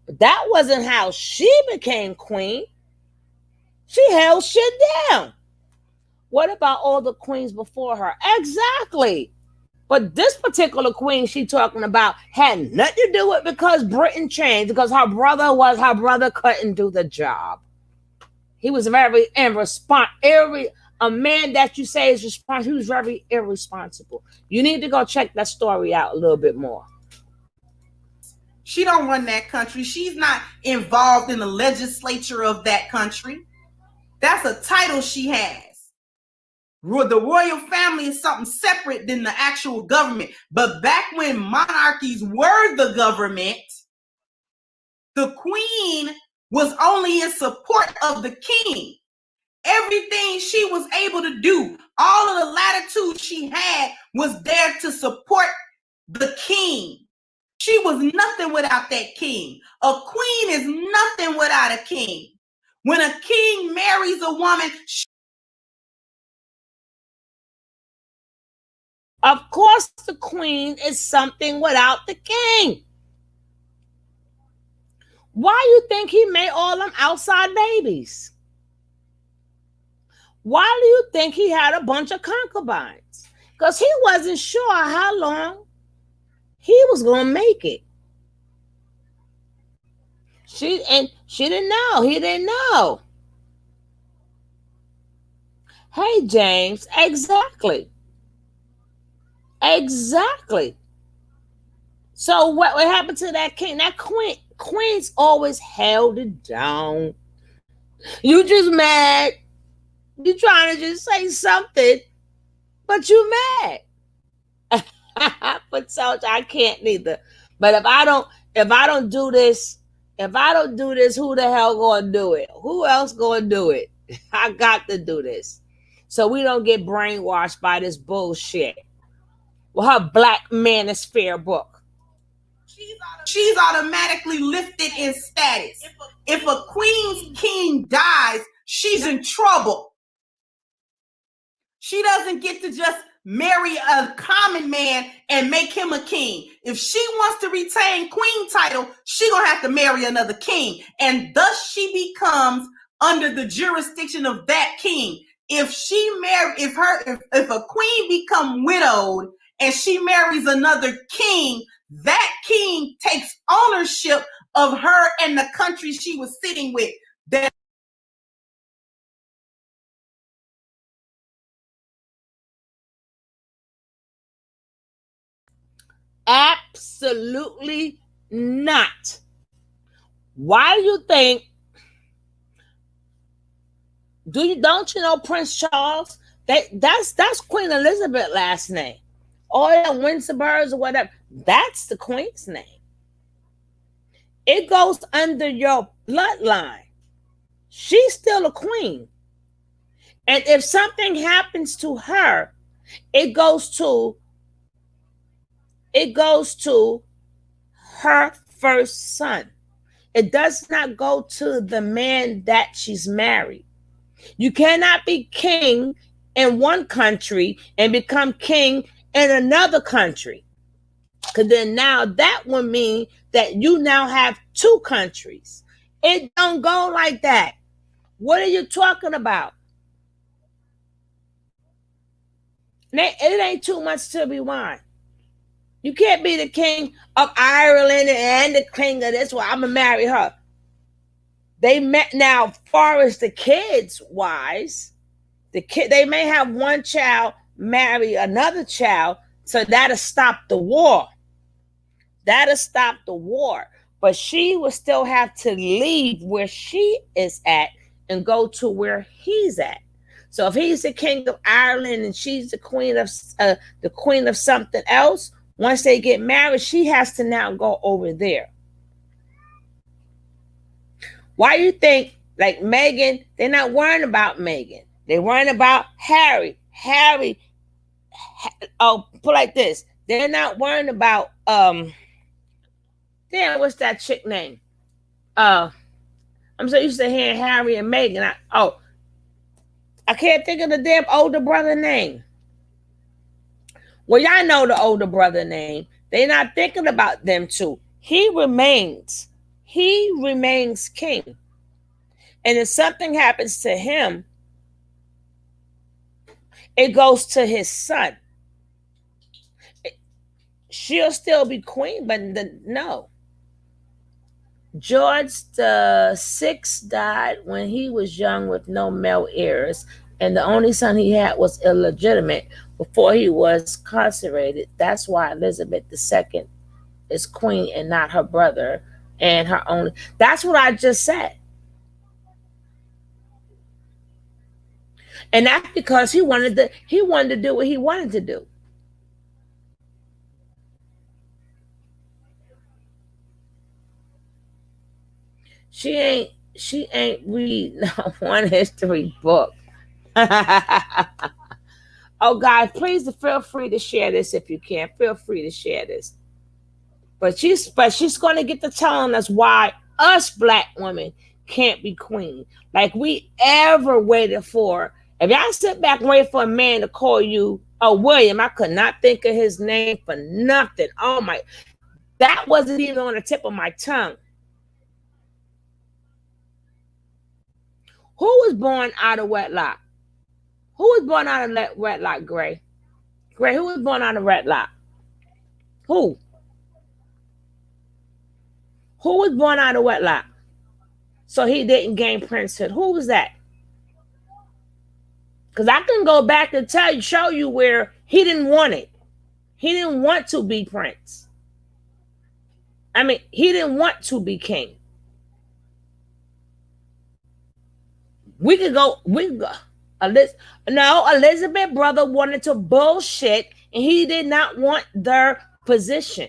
But that wasn't how she became queen. She held shit down. What about all the queens before her? Exactly. But this particular queen she talking about had nothing to do with because Britain changed, because her brother couldn't do the job. He was very irresponsible. A man that you say is responsible, he was very irresponsible. You need to go check that story out a little bit more. She don't run that country. She's not involved in the legislature of that country. That's a title she has. The royal family is something separate than the actual government. But back when monarchies were the government, the queen was only in support of the king. Everything she was able to do, all of the latitude she had, was there to support the king. She was nothing without that king. A queen is nothing without a king. When a king marries a woman, of course the queen is something without the king. Why you think he made all them outside babies? Why do you think he had a bunch of concubines? Because he wasn't sure how long he was going to make it. She didn't know. He didn't know. Hey, James, exactly. Exactly. So what happened to that king? That queen's always held it down. You just mad. You trying to just say something, but you mad. But so I can't neither. But if I don't do this, who the hell gonna do it? Who else gonna do it? I got to do this. So we don't get brainwashed by this bullshit. Well, her Black Manosphere book. She's automatically lifted in status. If a queen's king dies, she's in trouble. She doesn't get to just marry a common man and make him a king. If she wants to retain queen title, she gonna have to marry another king, and thus she becomes under the jurisdiction of that king. If a queen become widowed and she marries another king, that king takes ownership of her and the country she was sitting with. That Absolutely not. Why do you think? Don't you know Prince Charles? That's Queen Elizabeth last name. All that Windsors or whatever. That's the queen's name. It goes under your bloodline. She's still a queen. And if something happens to her, it goes to her first son. It does not go to the man that she's married. You cannot be king in one country and become king in another country. Because then now that would mean that you now have two countries. It don't go like that. What are you talking about? It ain't too much to rewind. You can't be the king of Ireland and the king of this. Well, I'm gonna marry her. They met now. Far as the kids wise, they may have one child marry another child, so that'll stop the war. That'll stop the war. But she will still have to leave where she is at and go to where he's at. So if he's the king of Ireland and she's the queen of something else, once they get married, she has to now go over there. Why you think like Meghan? They're not worrying about Meghan. They're worrying about Harry. Put like this. They're not worrying about damn, what's that chick name? I'm so used to hearing Harry and Meghan. I can't think of the damn older brother name. Well, y'all know the older brother name. They're not thinking about them two. He remains king. And if something happens to him, it goes to his son. She'll still be queen, but no. George VI died when he was young with no male heirs, and the only son he had was illegitimate before he was consecrated. That's why Elizabeth II is queen and not her brother and her only. That's what I just said. And that's because he wanted to do what he wanted to do. She ain't read one history book. Oh, guys, please feel free to share this if you can. Feel free to share this. But she's going to get to telling us why us black women can't be queen. Like we ever waited for. If y'all sit back and wait for a man to call you, William, I could not think of his name for nothing. Oh my, that wasn't even on the tip of my tongue. Who was born out of wedlock? Who was born out of wedlock, Gray? Gray, who was born out of wedlock? Who? Who was born out of wedlock? So he didn't gain princehood. Who was that? Because I can go back and show you where he didn't want it. He didn't want to be prince. I mean, he didn't want to be king. We could go. Elizabeth brother wanted to bullshit, and he did not want their position.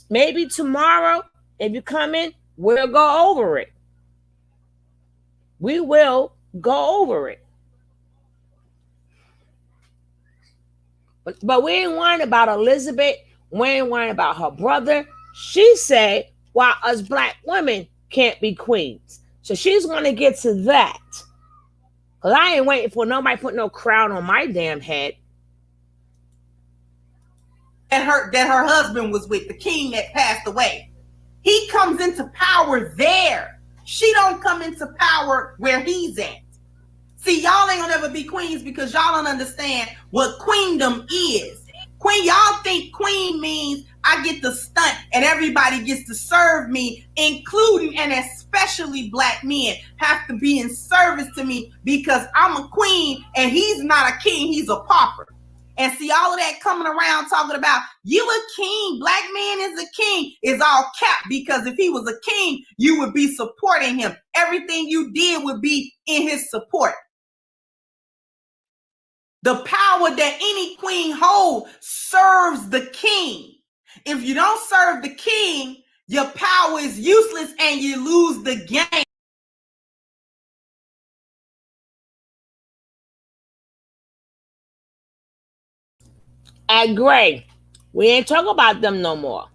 Maybe tomorrow, if you come in, we'll go over it. We will go over it. But we ain't worrying about Elizabeth. We ain't worrying about her brother. She said, why us black women can't be queens. So she's going to get to that. Because I ain't waiting for nobody put no crown on my damn head. That her husband was with, the king that passed away. He comes into power there. She don't come into power where he's at. See, y'all ain't gonna ever be queens because y'all don't understand what queendom is. Queen, y'all think queen means I get to stunt and everybody gets to serve me, including and especially black men have to be in service to me because I'm a queen and he's not a king, he's a pauper. And see, all of that coming around talking about you a king, black man is a king, is all cap, because if he was a king, you would be supporting him. Everything you did would be in his support. The power that any queen holds serves the king. If you don't serve the king, your power is useless and you lose the game. At Gray, we ain't talking about them no more.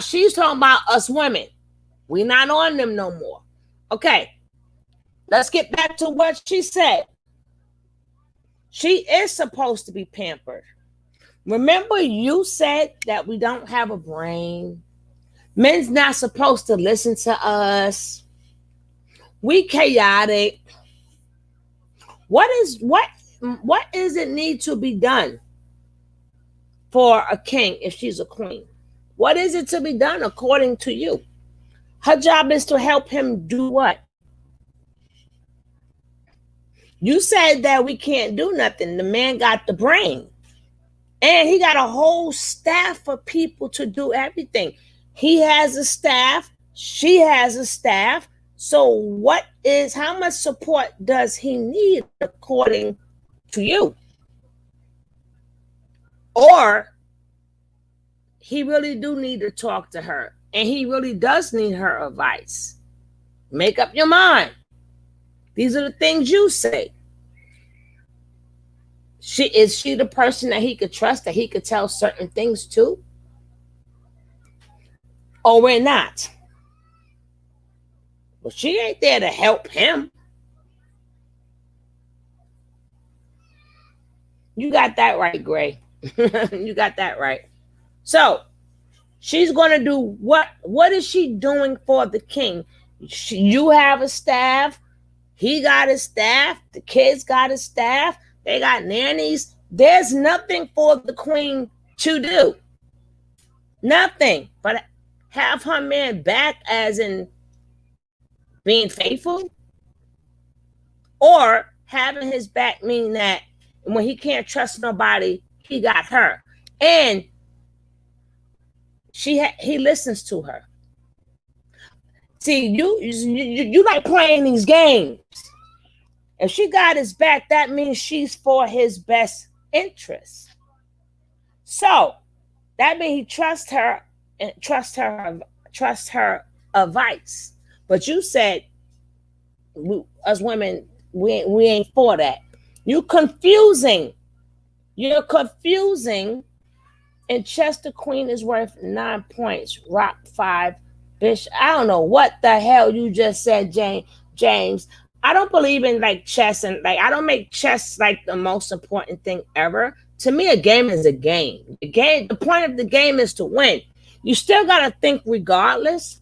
She's talking about us women. We not on them no more. Okay. Let's get back to what she said. She is supposed to be pampered. Remember, you said that we don't have a brain. Men's not supposed to listen to us. We chaotic. What is it need to be done for a king if she's a queen? What is it to be done according to you? Her job is to help him do what? You said that we can't do nothing. The man got the brain. And he got a whole staff of people to do everything. He has a staff. She has a staff. So how much support does he need according to you? Or he really do need to talk to her. And he really does need her advice. Make up your mind. These are the things you say. Is she the person that he could trust, that he could tell certain things to? Or we're not? Well, she ain't there to help him. You got that right, Gray. You got that right. So she's going to do what? What is she doing for the king? You have a staff. He got his staff. The kids got his staff. They got nannies. There's nothing for the queen to do. Nothing but have her man back, as in being faithful, or having his back, meaning that when he can't trust nobody, he got her, and he listens to her. See, you like playing these games. If she got his back, that means she's for his best interest. So that means he trusts her and trust her advice. But you said, as women, we ain't for that. You're confusing. And chess the queen is worth 9 points. Rock 5. Bishop. I don't know what the hell you just said, James. I don't believe in like chess, and like I don't make chess like the most important thing ever. To me, a game is a game. The point of the game is to win. You still gotta think regardless.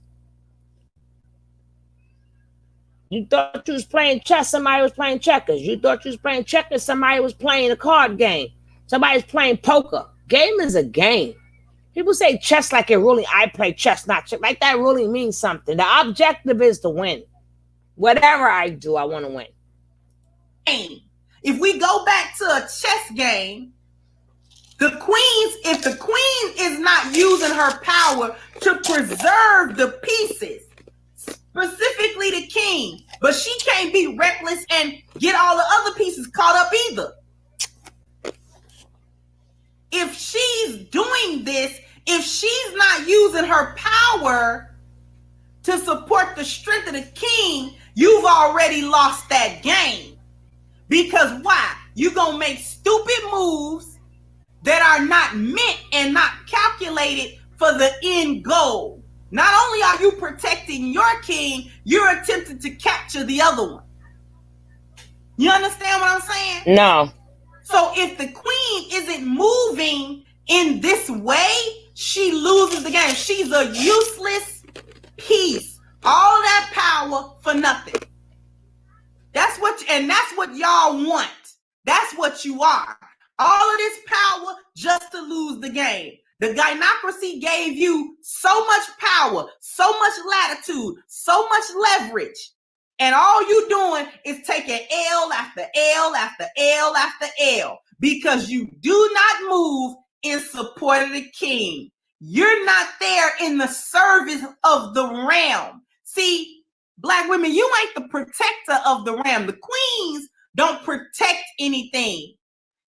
You thought you was playing chess, somebody was playing checkers. You thought you was playing checkers, somebody was playing a card game. Somebody's playing poker. Game is a game. People say chess like it really, I play chess, not chess. Like that really means something. The objective is to win. Whatever I do, I want to win. If we go back to a chess game, if the queen is not using her power to preserve the pieces, specifically the king, but she can't be reckless and get all the other pieces caught up either. If she's doing this, if she's not using her power to support the strength of the king, you've already lost that game. Because why? You're going to make stupid moves that are not meant and not calculated for the end goal. Not only are you protecting your king, you're attempting to capture the other one. You understand what I'm saying? No. So if the queen isn't moving in this way, she loses the game. She's a useless piece. All that power for nothing. That's what y'all want. That's what you are. All of this power just to lose the game. The gynocracy gave you so much power, so much latitude, so much leverage. And all you doing is taking L after L after L after L because you do not move in support of the king. You're not there in the service of the realm. See, Black women, you ain't the protector of the realm. The queens don't protect anything.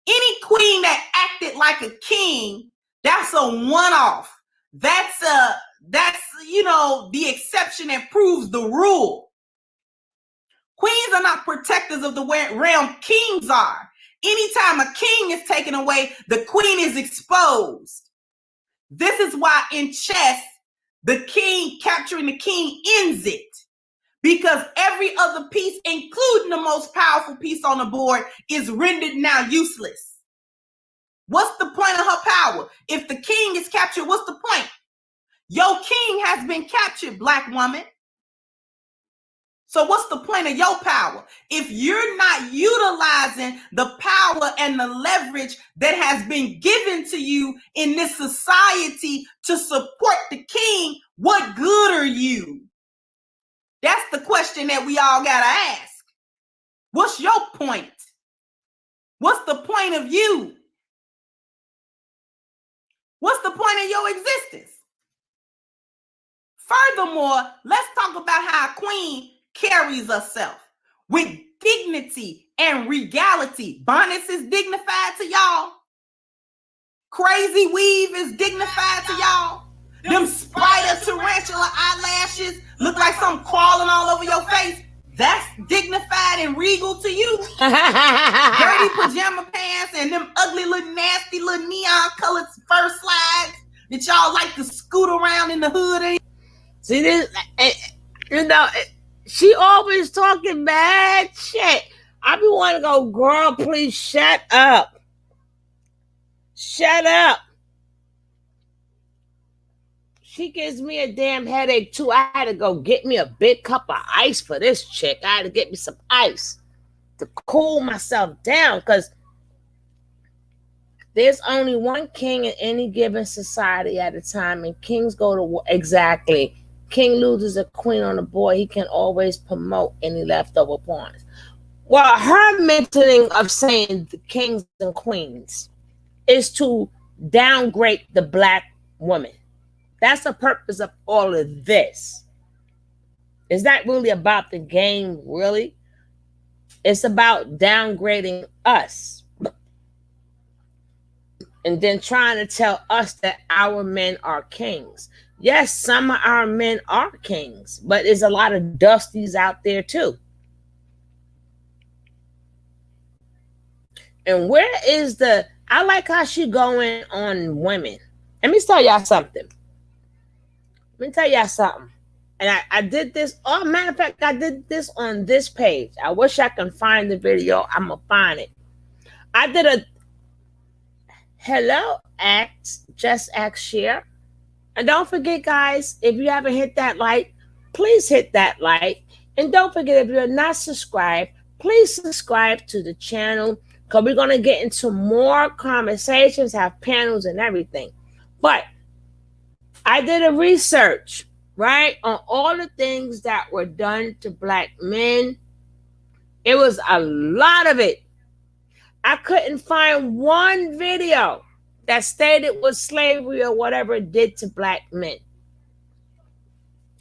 Any queen that acted like a king, that's a one-off. That's the exception that proves the rule. Queens are not protectors of the realm. Kings are. Anytime a king is taken away, the queen is exposed. This is why in chess, the king capturing the king ends it. because every other piece, including the most powerful piece on the board, is rendered now useless. What's the point of her power? If the king is captured, what's the point? Your king has been captured, Black woman. So what's the point of your power? If you're not utilizing the power and the leverage that has been given to you in this society to support the king, what good are you? That's the question that we all gotta ask. What's your point? What's the point of you? What's the point of your existence? Furthermore, let's talk about how a queen carries herself with dignity and regality. Bonnets is dignified to y'all. Crazy weave is dignified to y'all. Them spider tarantula eyelashes look like something crawling all over your face. That's dignified and regal to you. Dirty pajama pants and them ugly little nasty little neon colored fur slides that y'all like to scoot around in the hood in. See this, she always talking bad shit. I be wanting to go, girl, please shut up. Shut up. She gives me a damn headache too. I had to go get me a big cup of ice for this chick. I had to get me some ice to cool myself down, because there's only one king in any given society at a time, and kings go to war. Exactly. King loses a queen on the board, he can always promote any leftover pawns. Well, her mentioning of saying the kings and queens is to downgrade the Black woman. That's the purpose of all of this. It's not really about the game, really. It's about downgrading us. And then trying to tell us that our men are kings. Yes, some of our men are kings, but there's a lot of dusties out there too. And where is I like how she going on women. Let me tell y'all something. And I did this. Oh, matter of fact, I did this on this page. I wish I can find the video. I'm going to find it. I did a hello, just act, share. And don't forget, guys, if you haven't hit that like, please hit that like. And don't forget, if you're not subscribed, please subscribe to the channel, because we're going to get into more conversations, have panels and everything. But I did a research, right, on all the things that were done to Black men. It was a lot of it. I couldn't find one video that stated what slavery or whatever it did to Black men.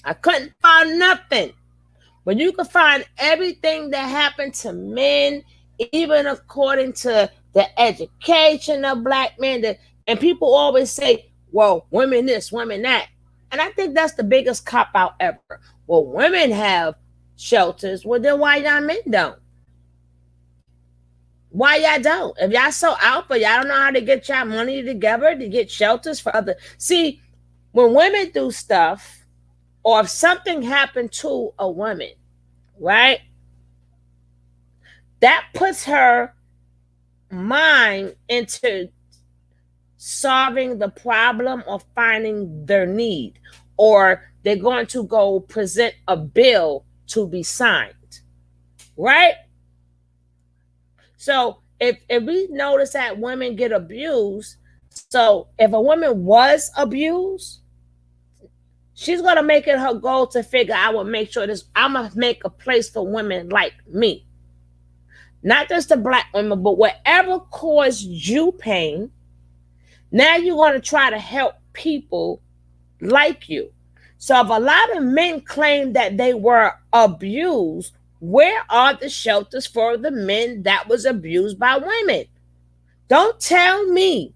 I couldn't find nothing. But you can find everything that happened to men, even according to the education of Black men. And people always say, well, women this, women that. And I think that's the biggest cop-out ever. Well, women have shelters. Well, then why y'all men don't? Why y'all don't? If y'all so alpha, y'all don't know how to get y'all money together to get shelters for other. See, when women do stuff, or if something happened to a woman, right, that puts her mind into solving the problem or finding their need, or they're going to go present a bill to be signed, right? So if we notice that women get abused, so if a woman was abused, she's going to make it her goal to figure, I will make sure I'm going to make a place for women like me. Not just the Black women, but whatever caused you pain, now you're going to try to help people like you. So if a lot of men claim that they were abused, where are the shelters for the men that was abused by women? Don't tell me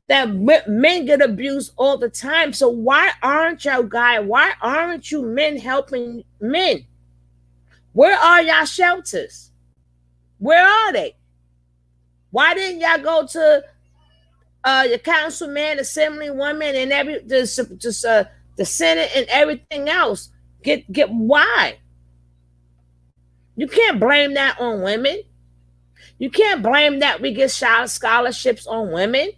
that men get abused all the time. So why aren't you men helping men? Where are y'all shelters? Where are they? Why didn't y'all go to your councilman, assemblywoman, and the Senate and everything else? Why? You can't blame that on women. You can't blame that we get scholarships on women.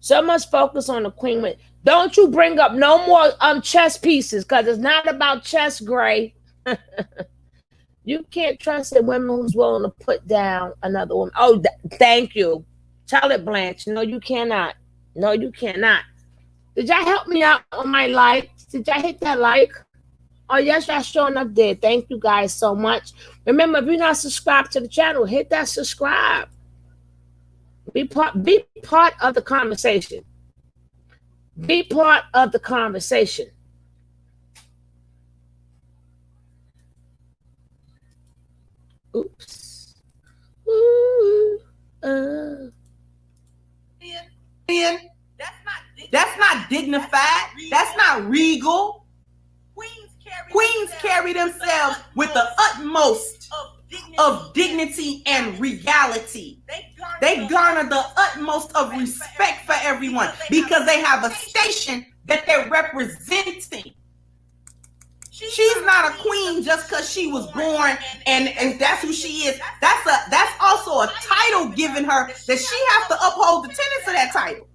So much focus on the queen. Don't you bring up no more chess pieces, because it's not about chess, Gray. You can't trust a woman who's willing to put down another woman. Oh, thank you. Tell it, Blanche. No, you cannot. No, you cannot. Did y'all help me out on my likes? Did y'all hit that like? Oh, yes, y'all sure enough did. Thank you guys so much. Remember, if you're not subscribed to the channel, hit that subscribe. Be part of the conversation. Be part of the conversation. Oops. Ooh, That's not dignified. That's not regal. Queens carry themselves with the utmost of dignity and regality. They garner the utmost of respect for everyone because they have a station that they're representing. She's not a queen just because she was born and that's who she is. That's also a title given her that she has to uphold the tenets of that title.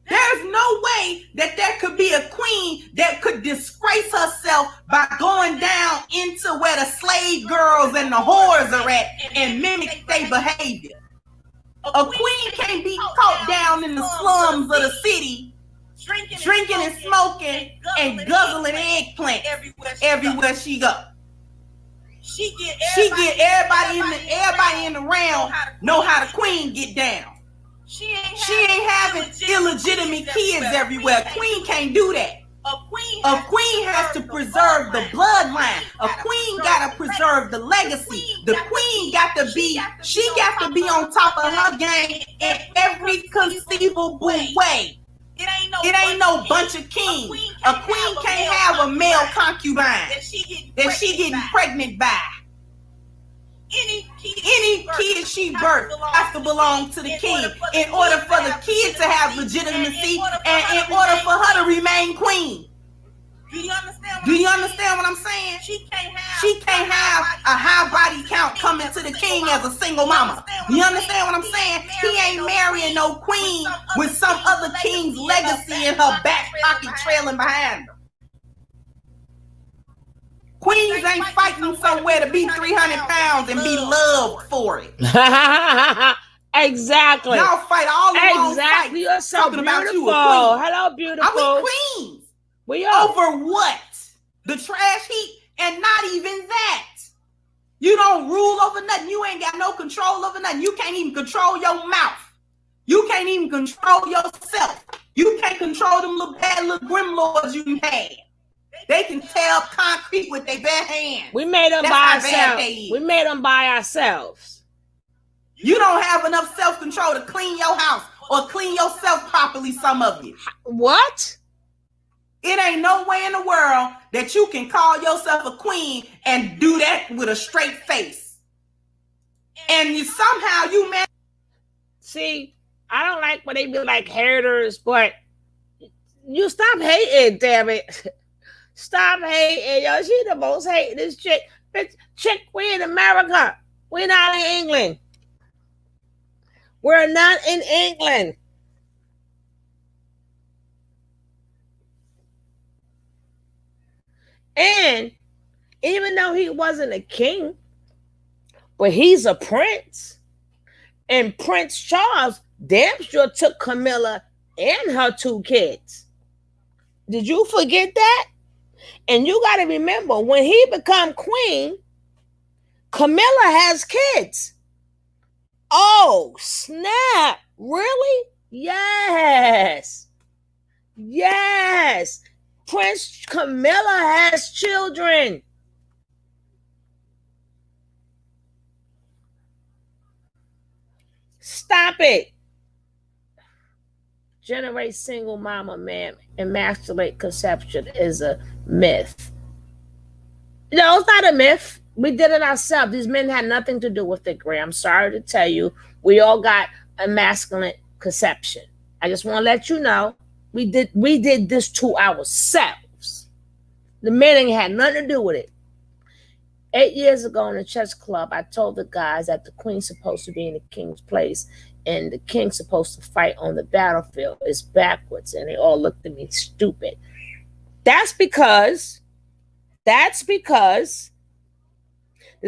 There's no way that there could be a queen that could disgrace herself by going down into where the slave girls and the whores are at and mimic their behavior. A queen can't be caught down in the slums of the city, drinking and smoking and guzzling eggplant everywhere she go. She get everybody in the realm know how the queen get down. She ain't having illegitimate kids everywhere. Queen can't do that. A queen has to preserve the bloodline. A queen gotta preserve the legacy. The queen got to be on top of her game in every conceivable way. It ain't no bunch of kings. A queen can't have a male concubine that she getting pregnant by. Any kid she birthed has to belong to the king in order for the kid to have legitimacy and in order for her to remain queen. Do you understand what I'm saying? She can't have a high body count coming to the king as a single mama. You understand what I'm saying? He ain't marrying no queen with some other king's legacy in her back pocket trailing behind her. Queens ain't fighting somewhere to be 300 pounds and be loved for it. Exactly. Y'all fight all the wrong fights. You're so talking beautiful. About you a queen. Hello, beautiful. Are we queens? Over what? The trash heap? And not even that. You don't rule over nothing. You ain't got no control over nothing. You can't even control your mouth. You can't even control yourself. You can't control them little bad little grimlords you had. They can tear up concrete with their bare hands. We made them by ourselves. We made them by ourselves. You don't have enough self-control to clean your house or clean yourself properly, some of you. What? It ain't no way in the world that you can call yourself a queen and do that with a straight face. And somehow you man. See, I don't like when they be like haters, but you stop hating, damn it. Stop hating, yo. She the most hated chick. Chick, we in America. We're not in England. We're not in England. And even though he wasn't a king, but he's a prince. And Prince Charles damn sure took Camilla and her 2 kids. Did you forget that? And you got to remember, when he become queen, Camilla has kids. Oh, snap. Really? Yes. Yes. Prince Camilla has children. Stop it. Generate single mama, man. Emasculate conception is a myth. No, it's not a myth. We did it ourselves. These men had nothing to do with it, Gray. I'm sorry to tell you. We all got emasculate conception. I just want to let you know we did this to ourselves. The men ain't had nothing to do with it. 8 years ago in the chess club, I told the guys that the queen's supposed to be in the king's place and the king's supposed to fight on the battlefield. It's backwards. And they all looked at me stupid. That's because the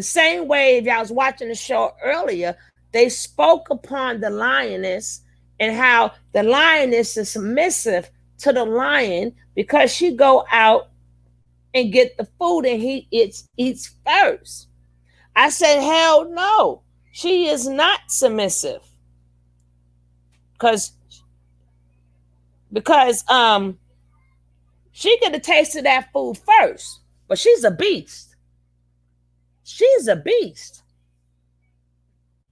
same way, if y'all was watching the show earlier, they spoke upon the lioness and how the lioness is submissive to the lion because she go out and get the food and he eats first. I said, hell no. She is not submissive. Because she could have tasted that food first. But she's a beast. She's a beast.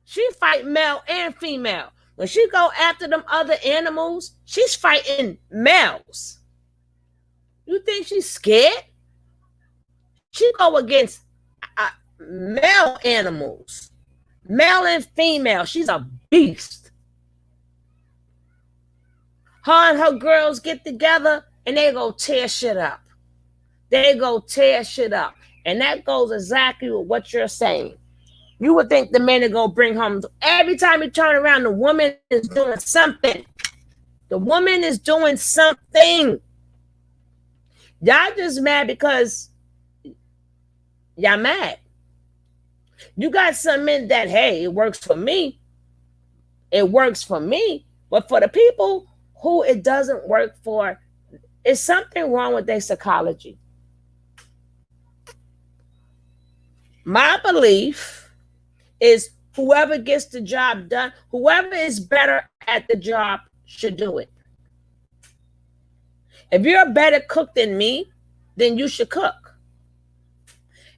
She fight male and female. When she go after them other animals, she's fighting males. You think she's scared? She go against male animals, male and female. She's a beast. Her and her girls get together and they go tear shit up. They go tear shit up. And that goes exactly with what you're saying. You would think the men are going to bring home. Every time you turn around, the woman is doing something. The woman is doing something. Y'all just mad because y'all mad. You got some men that, hey, it works for me. It works for me. But for the people who it doesn't work for, is something wrong with their psychology. My belief is whoever gets the job done, whoever is better at the job should do it. If you're a better cook than me, then you should cook.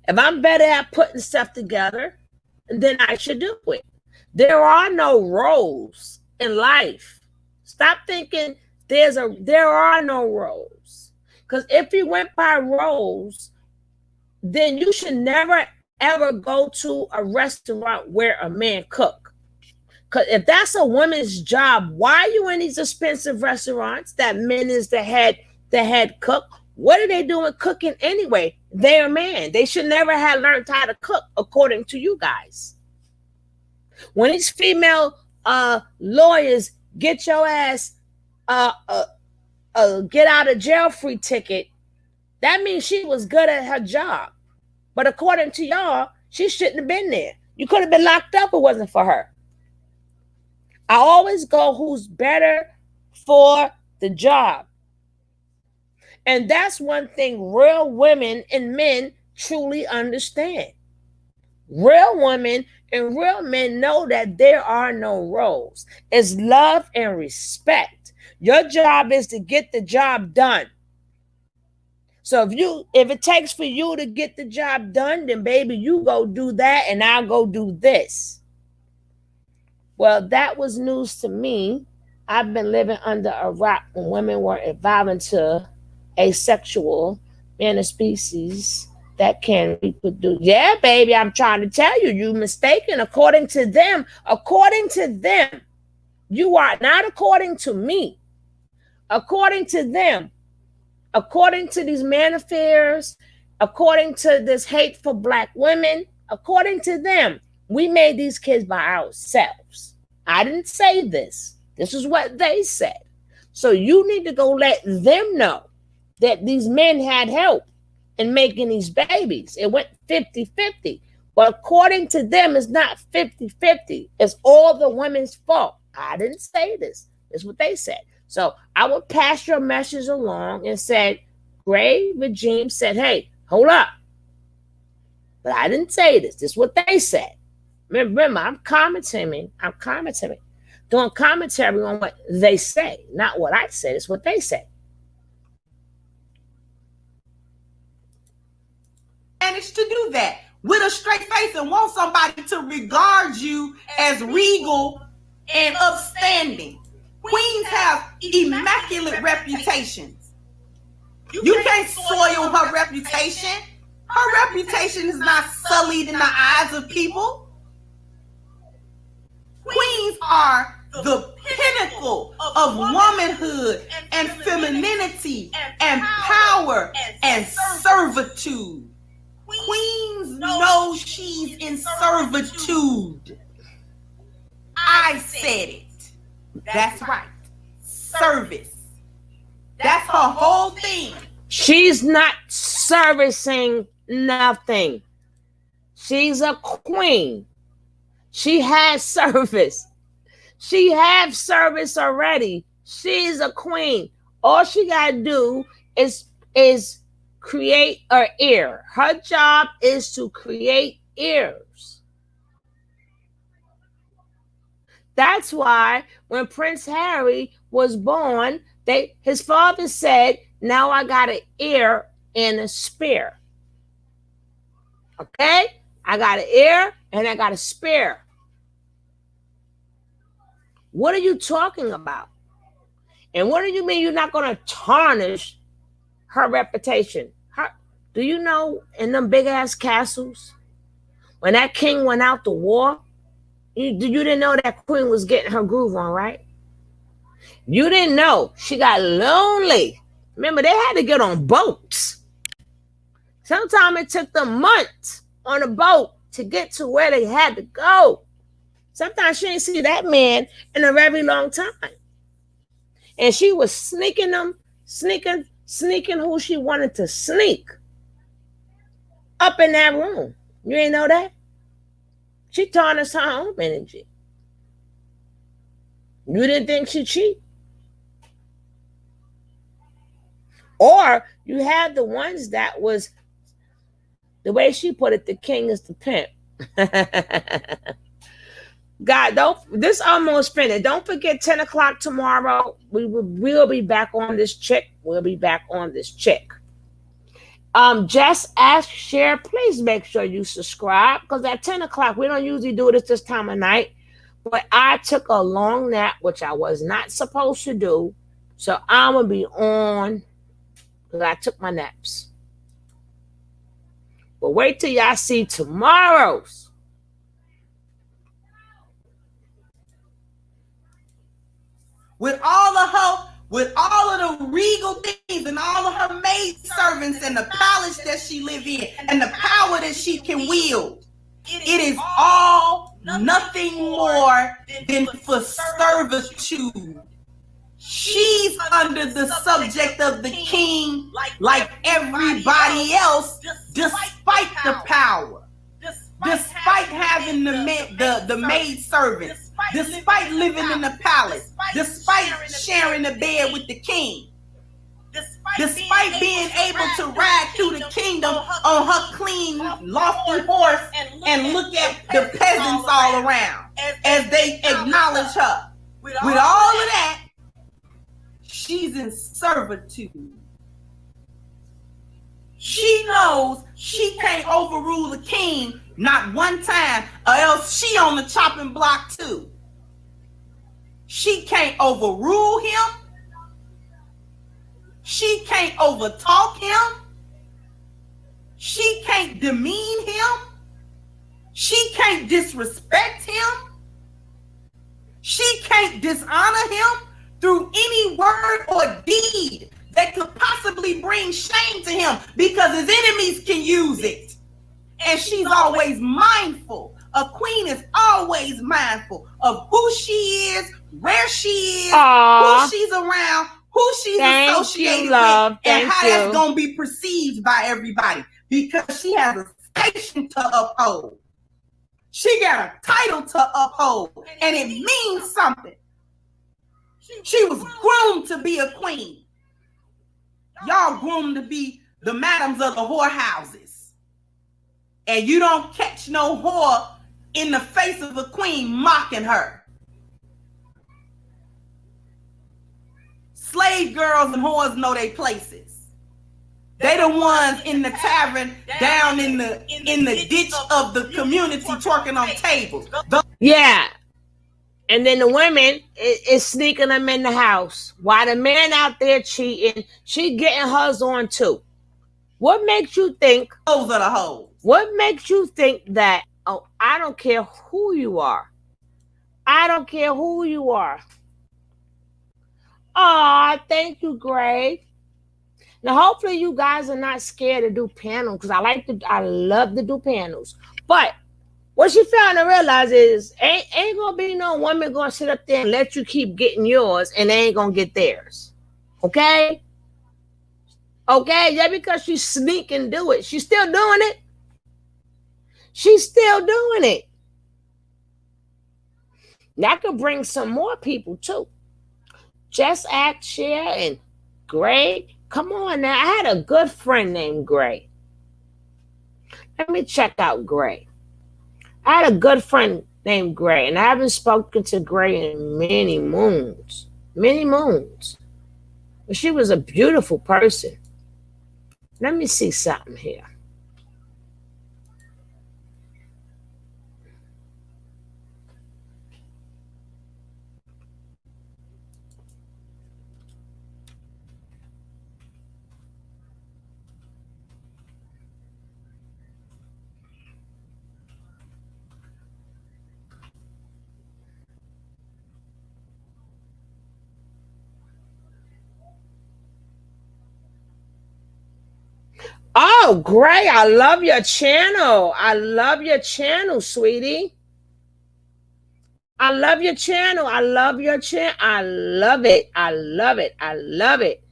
If I'm better at putting stuff together, then I should do it. There are no roles in life. Stop thinking there are no roles. Because if you went by roles, then you should never ever go to a restaurant where a man cook. Because if that's a woman's job, why are you in these expensive restaurants that men is the head cook? What are they doing cooking anyway? They're a man. They should never have learned how to cook, according to you guys. When these female lawyers get your ass get out of jail free ticket, that means she was good at her job. But according to y'all, she shouldn't have been there. You could have been locked up if it wasn't for her. I always go who's better for the job. And that's one thing real women and men truly understand. Real women and real men know that there are no roles. It's love and respect. Your job is to get the job done. So if it takes for you to get the job done, then baby, you go do that and I'll go do this. Well, that was news to me. I've been living under a rock when women were evolving to asexual man of species that can reproduce. Yeah, baby, I'm trying to tell you, you mistaken. According to them, you are not according to me. According to them, according to these man affairs, according to this hateful black women, according to them, we made these kids by ourselves. I didn't say this. This is what they said. So you need to go let them know that these men had help in making these babies. It went 50-50. But according to them, it's not 50-50. It's all the women's fault. I didn't say this. It's what they said. So I would pass your message along and said, Gray regime said, hey, hold up. But I didn't say this. This is what they said. Remember, I'm commenting. Doing commentary on what they say, not what I said. It's what they say. Managed to do that with a straight face and want somebody to regard you as regal and upstanding. Queens have immaculate reputations. You can't soil her reputation. Her reputation is not sullied in the eyes of people. Queens are the pinnacle of womanhood and femininity and power and servitude. Queens know she's in servitude. I said it. That's right. Service. That's her whole thing. She's not servicing nothing. She's a queen. She has service. She has service already. She's a queen. All she gotta do is create an ear. Her job is to create ears. That's why when Prince Harry was born, his father said, now I got an ear and a spear. Okay? I got an ear and I got a spear. What are you talking about? And what do you mean you're not going to tarnish her reputation? Do you know in them big ass castles, when that king went out to war, you didn't know that queen was getting her groove on, right? You didn't know she got lonely. Remember, they had to get on boats. Sometimes it took them months on a boat to get to where they had to go. Sometimes she didn't see that man in a very long time. And she was sneaking who she wanted to sneak up in that room. You ain't know that? She tarnished her own energy. You didn't think she cheat? Or you had the ones that was, the way she put it, the king is the pimp. God, this almost finished. Don't forget 10 o'clock tomorrow. We'll be back on this chick. We'll be back on this chick. Just ask, share. Please make sure you subscribe, because at 10 o'clock, we don't usually do this time of night. But I took a long nap, which I was not supposed to do. So I'm going to be on because I took my naps. But wait till y'all see tomorrow's. With all of the regal things and all of her maid servants and the palace that she live in and the power that she can wield, it is all nothing more than for servitude. She's under the subject of the king like everybody else, despite the power, despite having the maid servants, despite living in the palace, despite sharing the bed with the king, despite being able to ride through the kingdom on her clean, lofty horse and look at the peasants all around as they acknowledge her. With all of that, she's in servitude. She knows she can't overrule the king not one time, or else she on the chopping block too. She can't overrule him. She can't overtalk him. She can't demean him. She can't disrespect him. She can't dishonor him through any word or deed that could possibly bring shame to him, because his enemies can use it. And she's always mindful. A queen is always mindful of who she is, where she is, who she's around, who she's associated with, and how that's going to be perceived by everybody, because she has a station to uphold. She got a title to uphold, and it means something. She was groomed to be a queen. Y'all groomed to be the madams of the whorehouses. And you don't catch no whore in the face of a queen mocking her. Slave girls and whores know their places. They the ones in the tavern down in the ditch of the community twerking on tables. Yeah. And then the women is sneaking them in the house while the man out there cheating. She getting hers on too. What makes you think those are the hoes? What makes you think that, oh, I don't care who you are. I don't care who you are. Oh, thank you, Greg. Now, hopefully, you guys are not scared to do panels because I love to do panels. But what she found to realize is ain't gonna be no woman gonna sit up there and let you keep getting yours and they ain't gonna get theirs. Okay? Okay, just because she sneak and do it, she's still doing it. She's still doing it. That could bring some more people too. Just Act, Share, and Greg. Come on now. I had a good friend named Gray. Let me check out Gray. I had a good friend named Gray, and I haven't spoken to Gray in many moons. Many moons. But she was a beautiful person. Let me see something here. Oh, Gray, I love your channel. I love your channel, sweetie. I love your channel. I love your channel. I love it. I love it. I love it.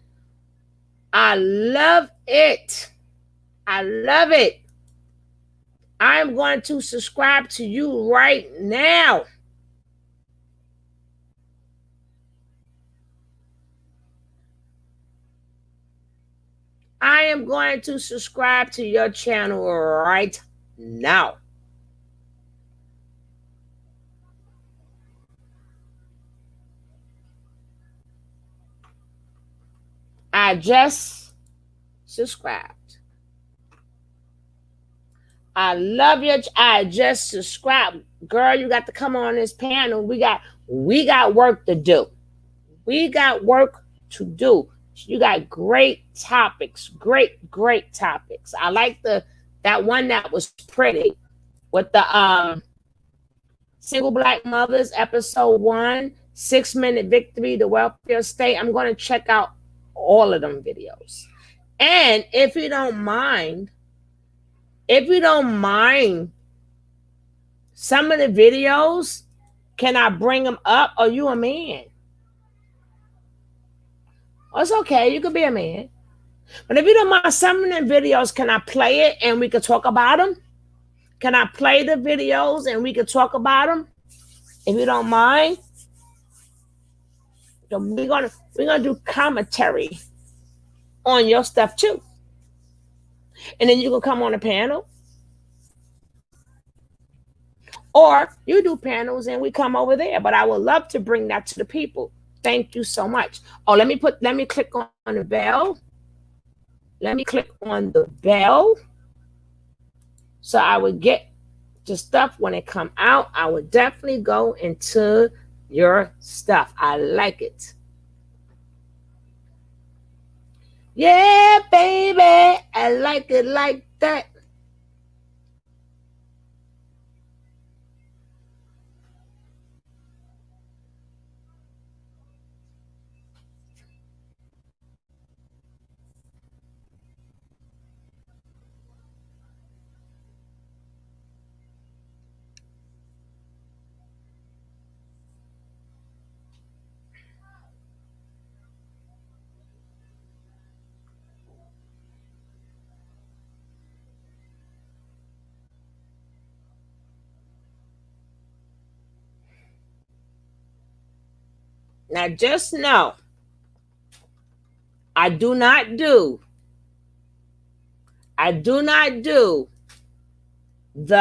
I love it. I love it. I am going to subscribe to you right now. I am going to subscribe to your channel right now. I just subscribed. I love you. I just subscribed. Girl, you got to come on this panel. We got work to do. We got work to do. You got great topics. Great topics. I like that one that was pretty with the single black mothers, episode 1, 6-minute victory, the welfare state. I'm going to check out all of them videos. And if you don't mind, some of the videos, can I bring them up? Are you a man? Oh, it's okay. You could be a man. But if you don't mind, some of the videos, can I play it and we could talk about them? Can I play the videos and we could talk about them? If you don't mind, we're gonna do commentary on your stuff too. And then you can come on a panel. Or you do panels and we come over there. But I would love to bring that to the people. Thank you so much. Oh, let me click on the bell. Let me click on the bell. So I would get the stuff when it come out. I would definitely go into your stuff. I like it. Yeah, baby. I like it like that. Now just know, I do not do the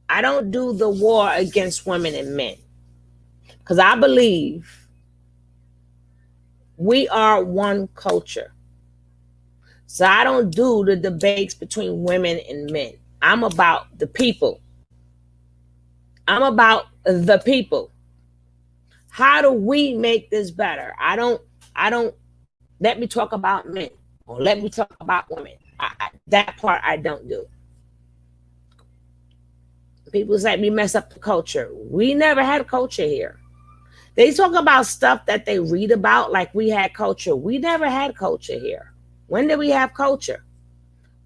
I don't do the war against women and men. Because I believe we are one culture. So I don't do the debates between women and men. I'm about the people. I'm about the people. How do we make this better? I don't let me talk about men or let me talk about women. That part I don't do. People say we mess up the culture. We never had a culture here. They talk about stuff that they read about, like we had culture. We never had culture here. When did we have culture?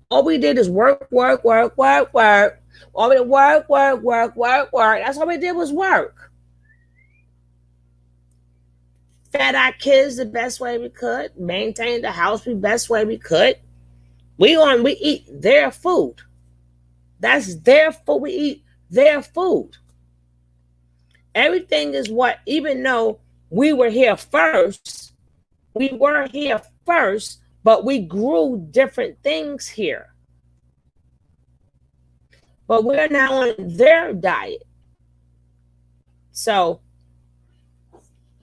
All we did is work, work, work, work, work. All we did work, work, work, work, work. That's all we did was work. Fed our kids the best way we could. Maintained the house the best way we could. We eat their food. That's their food. We eat their food. Everything is what, even though we were here first, but we grew different things here. But we're now on their diet. So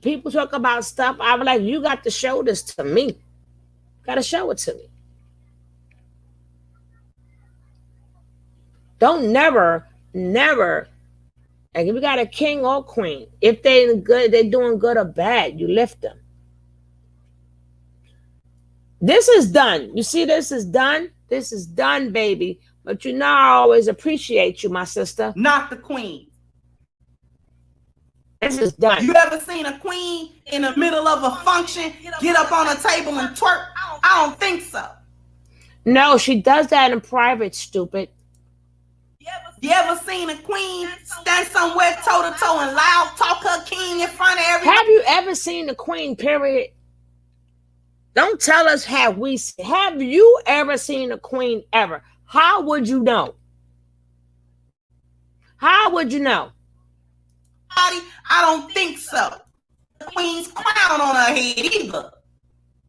people talk about stuff. I'm like, you got to show this to me. You got to show it to me. Don't never, like if you got a king or queen, if they're good, they're doing good or bad, you lift them. This is done. You see, this is done. This is done, baby. But you know, I always appreciate you, my sister. Not the queen. This is done. You ever seen a queen in the middle of a function get up on a table and twerk? I don't think so. No, she does that in private, stupid. You ever seen a queen stand somewhere toe to toe and loud talk her king in front of everybody? Have you ever seen a queen, period? Don't tell us have you ever seen a queen ever? How would you know? How would you know? I don't think so. The queen's crown on her head either.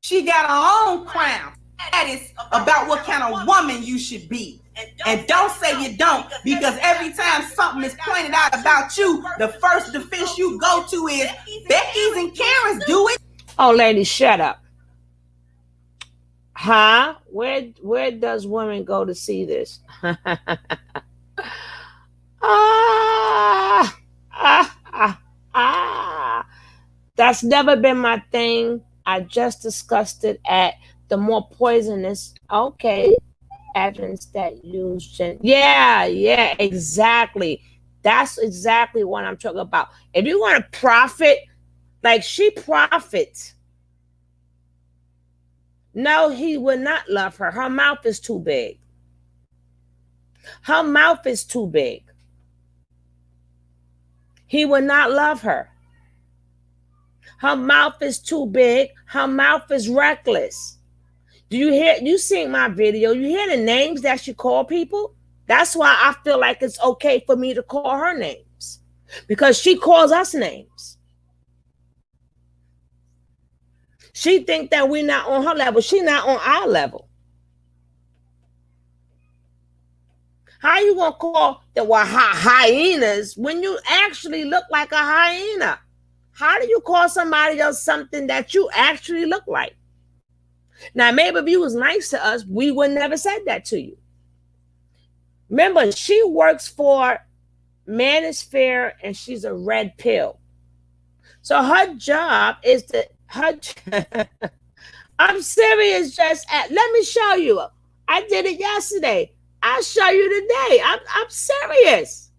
She got her own crown. That is about what kind of woman you should be. And don't say you don't, because every time something is pointed out about you, the first defense you go to is Becky's and Karen's do it. Oh, lady, shut up. Huh? Where does women go to see this? That's never been my thing. I just discussed it at the more poisonous. Okay. Evidence that use yeah, exactly. That's exactly what I'm talking about. If you want to profit, like she profits. No, he would not love her. Her mouth is too big. Her mouth is too big. He would not love her. Her mouth is too big. Her mouth is reckless. Do you hear? You seen my video? You hear the names that she call people? That's why I feel like it's okay for me to call her names, because she calls us names. She think that we're not on her level. She not on our level. How you gonna call that we're hyenas when you actually look like a hyena? How do you call somebody else something that you actually look like? Now, maybe if you was nice to us, we would never said that to you. Remember, she works for Manosphere and she's a red pill. So her job is to, I'm serious, let me show you. I did it yesterday. I'll show you today. I'm serious.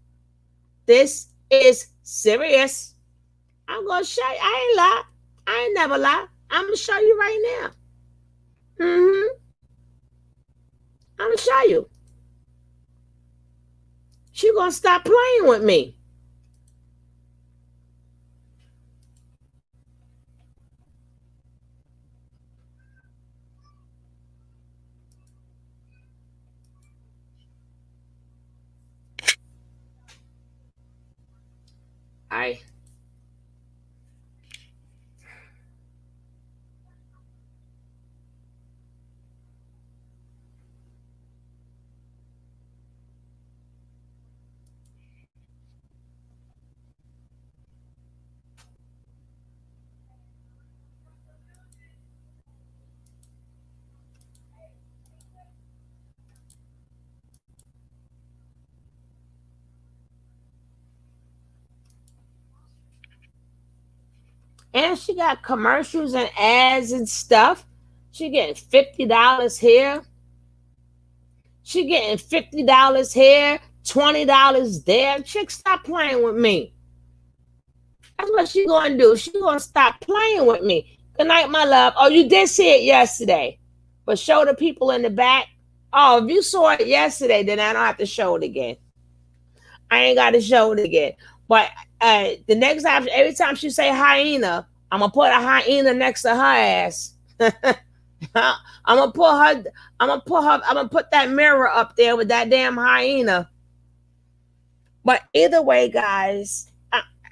This is serious. I'm going to show you. I ain't lie. I ain't never lie. I'm going to show you right now. I'm going to show you. She going to stop playing with me. And she got commercials and ads and stuff. She getting $50 here. She getting $50 here, $20 there. Chick, stop playing with me. That's what she gonna do. She gonna stop playing with me. Good night, my love. Oh, you did see it yesterday, but show the people in the back. Oh, if you saw it yesterday, then I don't have to show it again. I ain't got to show it again. But the next time, every time she say hyena, I'm gonna put a hyena next to her ass. I'm gonna put her. I'm gonna put her. I'm gonna put that mirror up there with that damn hyena. But either way, guys,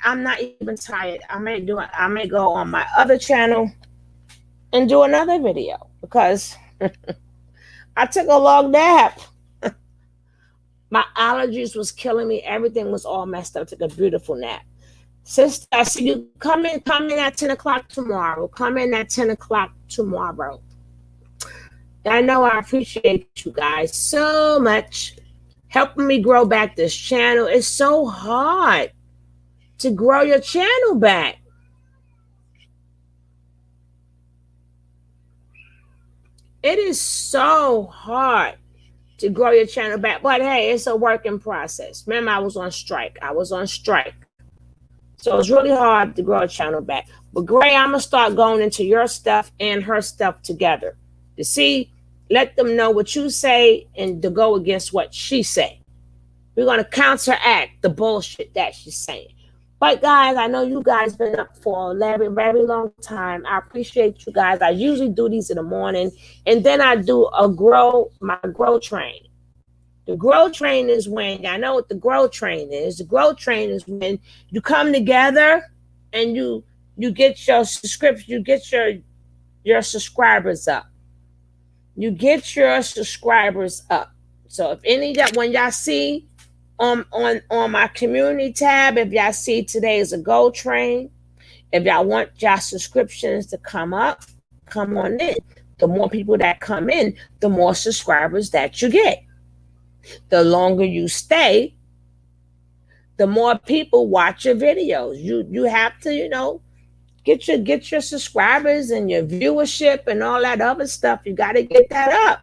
I'm not even tired. I may do it. I may go on my other channel and do another video because I took a long nap. My allergies was killing me. Everything was all messed up. I took a beautiful nap. Sister, I see you come in at 10 o'clock tomorrow. Come in at 10 o'clock tomorrow. I know I appreciate you guys so much. Helping me grow back this channel. It's so hard to grow your channel back. It is so hard to grow your channel back. But hey, it's a working process. Remember, I was on strike. So it's really hard to grow a channel back. But Gray, I'm going to start going into your stuff and her stuff together. To see, let them know what you say and to go against what she say. We're going to counteract the bullshit that she's saying. But guys, I know you guys been up for a very, very long time. I appreciate you guys. I usually do these in the morning. And then I do my grow train. The grow train is when, I know what the grow train is. The grow train is when you come together and you get your subscription, you get your subscribers up. You get your subscribers up. So if any that when y'all see on my community tab, if y'all see today is a go train, if y'all want y'all subscriptions to come up, come on in. The more people that come in, the more subscribers that you get. The longer you stay, the more people watch your videos. You have to, get your subscribers and your viewership and all that other stuff. You got to get that up.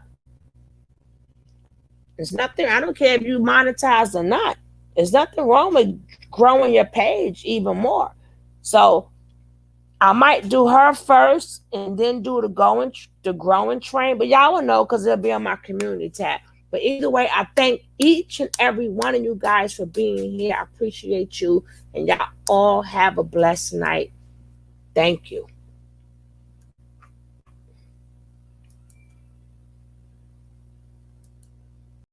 There's nothing, I don't care if you monetize or not. There's nothing wrong with growing your page even more. So I might do her first and then do the growing train. But y'all will know because it'll be on my community tab. But either way, I thank each and every one of you guys for being here. I appreciate you. And y'all all have a blessed night. Thank you.